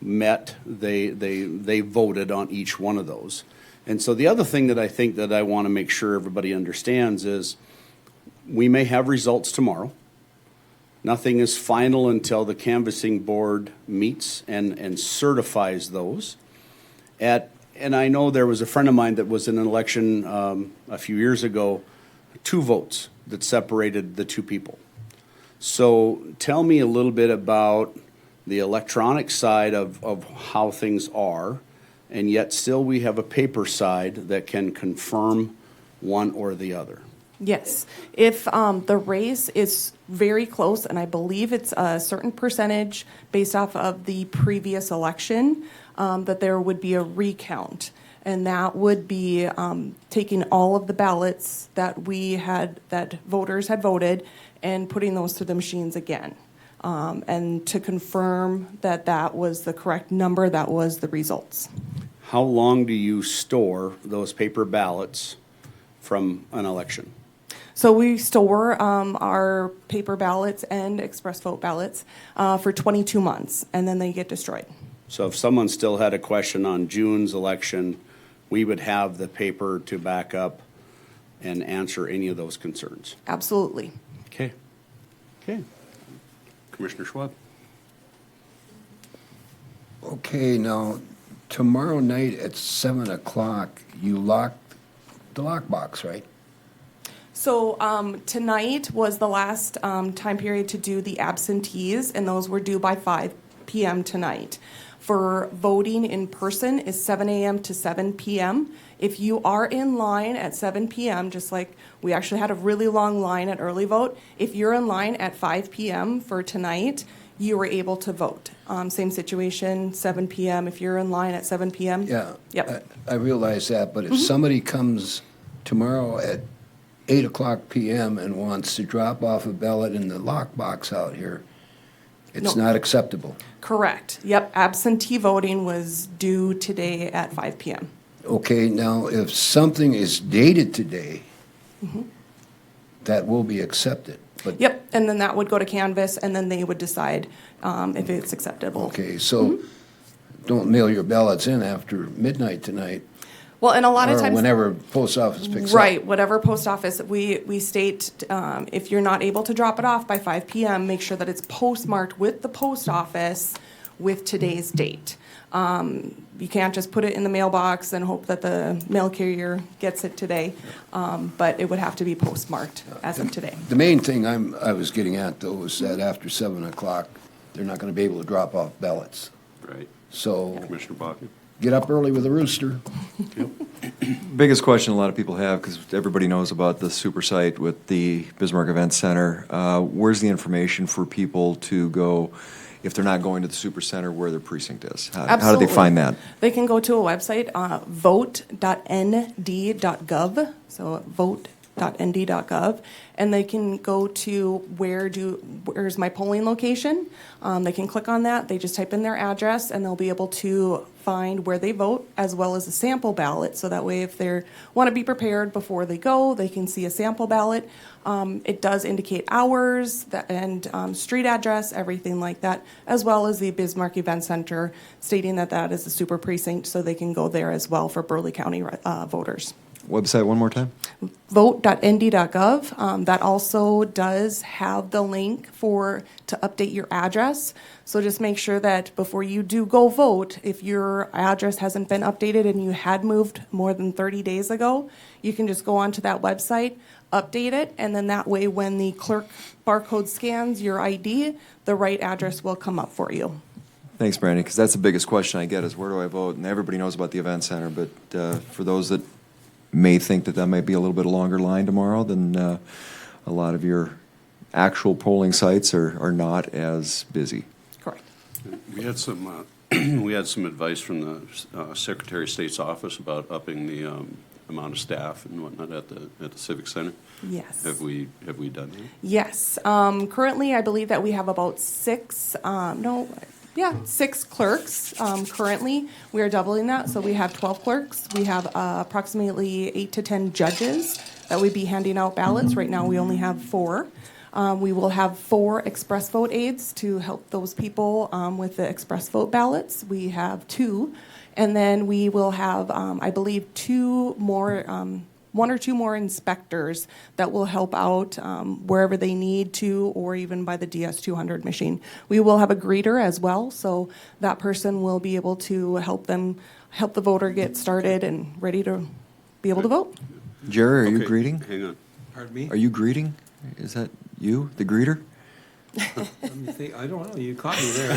met. They voted on each one of those. And so the other thing that I think that I want to make sure everybody understands is we may have results tomorrow. Nothing is final until the canvassing board meets and certifies those. And I know there was a friend of mine that was in an election a few years ago, 2 votes that separated the 2 people. So tell me a little bit about the electronic side of how things are, and yet still we have a paper side that can confirm one or the other. Yes. If the race is very close, and I believe it's a certain percentage based off of the previous election, that there would be a recount. And that would be taking all of the ballots that that voters had voted and putting those through the machines again. And to confirm that that was the correct number, that was the results. How long do you store those paper ballots from an election? So we store our paper ballots and express vote ballots for 22 months, and then they get destroyed. So if someone still had a question on June's election, we would have the paper to back up and answer any of those concerns. Absolutely. Okay. Okay. Commissioner Schwab? Okay, now, tomorrow night at 7 o'clock, you lock the lockbox, right? So tonight was the last time period to do the absentees, and those were due by 5 p.m. tonight. For voting in person is 7 a.m. to 7 p.m. If you are in line at 7 p.m., just like we actually had a really long line at early vote, if you're in line at 5 p.m. for tonight, you were able to vote. Same situation, 7 p.m. If you're in line at 7 p.m. Yeah. Yep. I realize that, but if somebody comes tomorrow at 8 o'clock p.m. and wants to drop off a ballot in the lockbox out here, it's No. not acceptable. Correct. Yep. Absentee voting was due today at 5 p.m. Okay, now, if something is dated today, that will be accepted, but. Yep. And then that would go to Canvas, and then they would decide if it's acceptable. Okay, so don't mail your ballots in after midnight tonight, Well, and a lot of or times. whenever post office picks up. Right, whatever post office, we state, if you're not able to drop it off by 5 p.m., make sure that it's postmarked with the post office with today's date. You can't just put it in the mailbox and hope that the mail carrier gets it today, but it would have to be postmarked as of today. The main thing I was getting at, though, was that after 7 o'clock, they're not gonna be able to drop off ballots. Right. So Commissioner Bakken? get up early with a rooster. Biggest question a lot of people have, because everybody knows about the super site with the Bismarck Event Center. Where's the information for people to go, if they're not going to the super center, where their precinct is? How do they Absolutely. find that? They can go to a website, vote.nd.gov, so vote.nd.gov, and they can go to where's my polling location. They can click on that, they just type in their address, and they'll be able to find where they vote, as well as a sample ballot, so that way if they want to be prepared before they go, they can see a sample ballot. It does indicate hours and street address, everything like that, as well as the Bismarck Event Center, stating that that is a super precinct, so they can go there as well for Burleigh County voters. Website one more time? Vote.nd.gov. That also does have the link to update your address. So just make sure that before you do go vote, if your address hasn't been updated and you had moved more than 30 days ago, you can just go onto that website, update it, and then that way when the clerk barcode scans your ID, the right address will come up for you. Thanks, Brandy, because that's the biggest question I get is where do I vote? And everybody knows about the event center, but for those that may think that might be a little bit longer line tomorrow, then a lot of your actual polling sites are not as busy. Correct. We had some, we had some advice from the Secretary of State's office about upping the amount of staff and whatnot at the Civic Center. Yes. Have we done that? Yes. Currently, I believe that we have about 6 clerks. Currently, we are doubling that, so we have 12 clerks. We have approximately 8 to 10 judges that would be handing out ballots. Right now, we only have 4. We will have 4 express vote aides to help those people with the express vote ballots. We have 2. And then we will have, I believe, 2 more, 1 or 2 more inspectors that will help out wherever they need to, or even by the DS200 machine. We will have a greeter as well, so that person will be able to help the voter get started and ready to be able to vote. Jerry, are you Okay, greeting? Hang on. Pardon me? Are you greeting? Is that you, the greeter? Let me think, I don't know, you caught me there.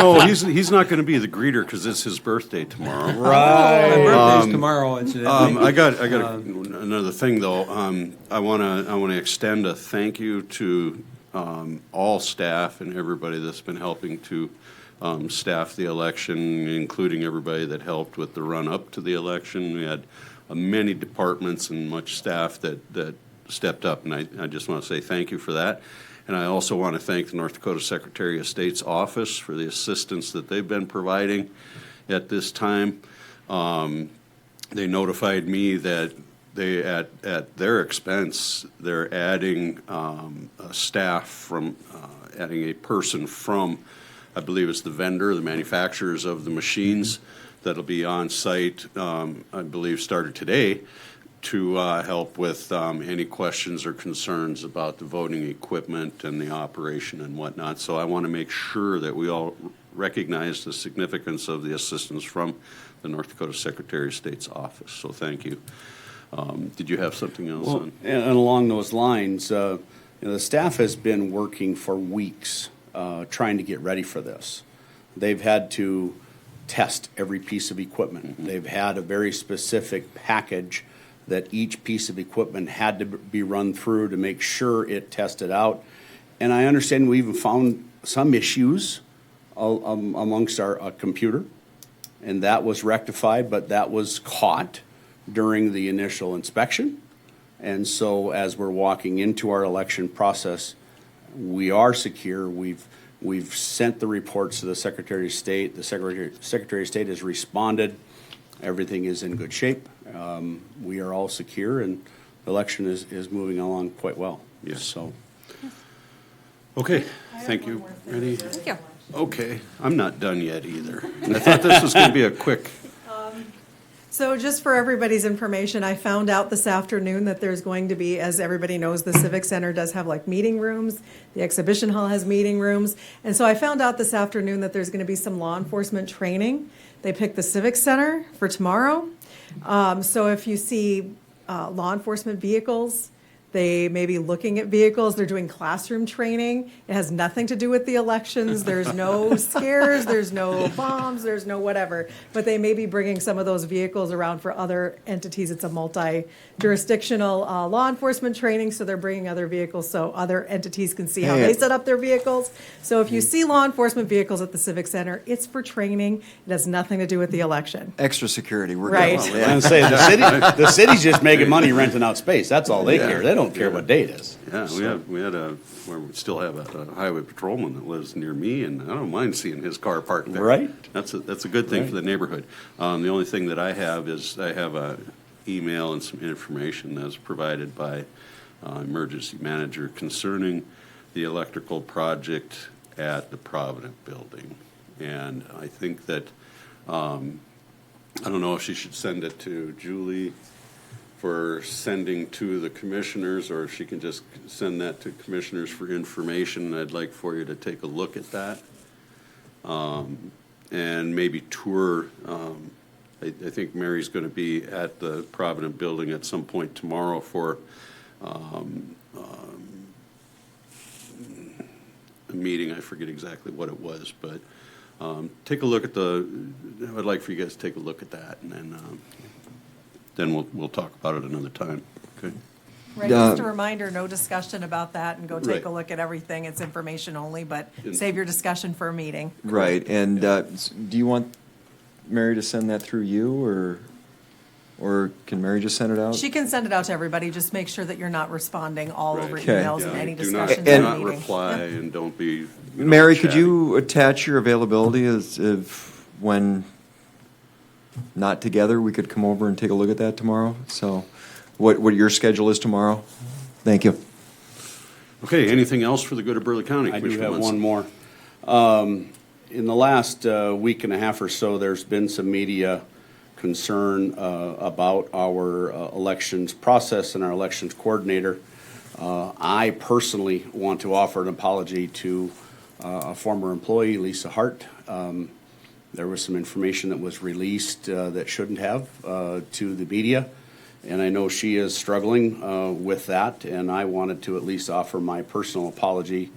No, he's not going to be the greeter because it's his birthday tomorrow. My birthday's tomorrow, incidentally. I got another thing though. I want to extend a thank you to all staff and everybody that's been helping to staff the election, including everybody that helped with the run up to the election. We had many departments and much staff that stepped up, and I just want to say thank you for that. And I also want to thank the North Dakota Secretary of State's office for the assistance that they've been providing at this time. They notified me that they, at their expense, they're adding a staff from, adding a person from, I believe it's the vendor, the manufacturers of the machines that'll be on site, I believe started today, to help with any questions or concerns about the voting equipment and the operation and whatnot. So I want to make sure that we all recognize the significance of the assistance from the North Dakota Secretary of State's office. So thank you. Did you have something else Well, on? and along those lines, the staff has been working for weeks trying to get ready for this. They've had to test every piece of equipment. They've had a very specific package that each piece of equipment had to be run through to make sure it tested out. And I understand we even found some issues amongst our computer, and that was rectified, but that was caught during the initial inspection. And so as we're walking into our election process, we are secure. We've sent the reports to the Secretary of State. The Secretary of State has responded. Everything is in good shape. We are all secure, and the election is moving along quite well. Yes. So, Okay, thank you. Ready? Thank you. Okay, I'm not done yet either. I thought this was going to be a quick, So just for everybody's information, I found out this afternoon that there's going to be, as everybody knows, the Civic Center does have like meeting rooms. The exhibition hall has meeting rooms. And so I found out this afternoon that there's going to be some law enforcement training. They picked the Civic Center for tomorrow. So if you see law enforcement vehicles, they may be looking at vehicles. They're doing classroom training. It has nothing to do with the elections. There's no scares. There's no bombs. There's no whatever. But they may be bringing some of those vehicles around for other entities. It's a multi-jurisdictional law enforcement training, so they're bringing other vehicles so other entities can see how they set up their vehicles. So if you see law enforcement vehicles at the Civic Center, it's for training. It has nothing to do with the election. Extra security, we're Right. good. I was gonna say, the city's just making money renting out space. That's all they care. They don't care what day it is. yeah, we still have a highway patrolman that lives near me, and I don't mind seeing his car parked there. Right. That's a good thing for the neighborhood. The only thing that I have is I have a email and some information that's provided by emergency manager concerning the electrical project at the Provident Building. And I think that, I don't know if she should send it to Julie for sending to the commissioners, or if she can just send that to commissioners for information. I'd like for you to take a look at that. And maybe tour, I think Mary's going to be at the Provident Building at some point tomorrow for a meeting. I forget exactly what it was, but take a look at I'd like for you guys to take a look at that, and then we'll talk about it another time, okay? Right, just a reminder, no discussion about that, and go take a Right. look at everything. It's information only, but save your discussion for a meeting. Right, and do you want Mary to send that through you, or can Mary just send it out? She can send it out to everybody, just make sure that you're not responding all over Right. emails Yeah, and any do not- discussions do in the not meeting. reply, and don't be, Mary, could chatty. you attach your availability as if when not together, we could come over and take a look at that tomorrow? So what your schedule is tomorrow? Thank you. Okay, anything else for the good of Burleigh County? I do Commissioner have Munson? one more. In the last week and a half or so, there's been some media concern about our elections process and our elections coordinator. I personally want to offer an apology to a former employee, Lisa Hart. There was some information that was released that shouldn't have to the media, and I know she is struggling with that, and I wanted to at least offer my personal apology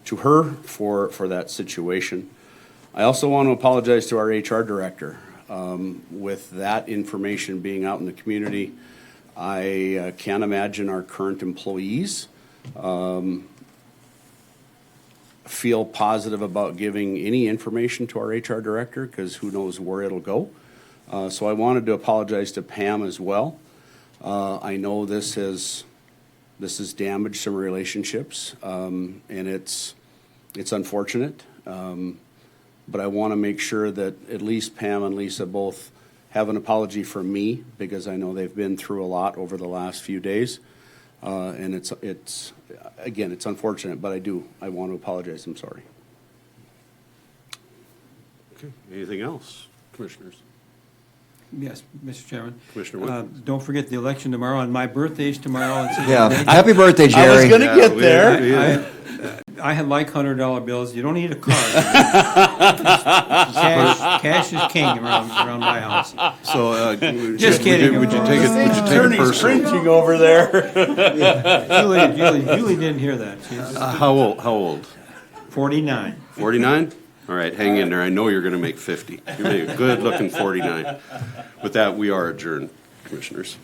to her for that situation. I also want to apologize to our HR director. With that information being out in the community, I can't imagine our current employees feel positive about giving any information to our HR director, because who knows where it'll go. So I wanted to apologize to Pam as well. I know this has damaged some relationships, and it's unfortunate. But I want to make sure that at least Pam and Lisa both have an apology from me, because I know they've been through a lot over the last few days. And it's again, it's unfortunate, but I want to apologize. I'm sorry. Okay, anything else, commissioners? Yes, Mr. Chairman. Commissioner Wood? Don't forget the election tomorrow, and my birthday's tomorrow. Yeah, happy birthday, I was Jerry. going to get there. I like $100 bills. You don't need a card. Cash is king around my house. So, Just kidding. Would you take it personal? over there. Julie didn't hear that. She's How old? 49. 49? All right, hang in there. I know you're going to make 50. You're making a good-looking 49. With that, we are adjourned, commissioners.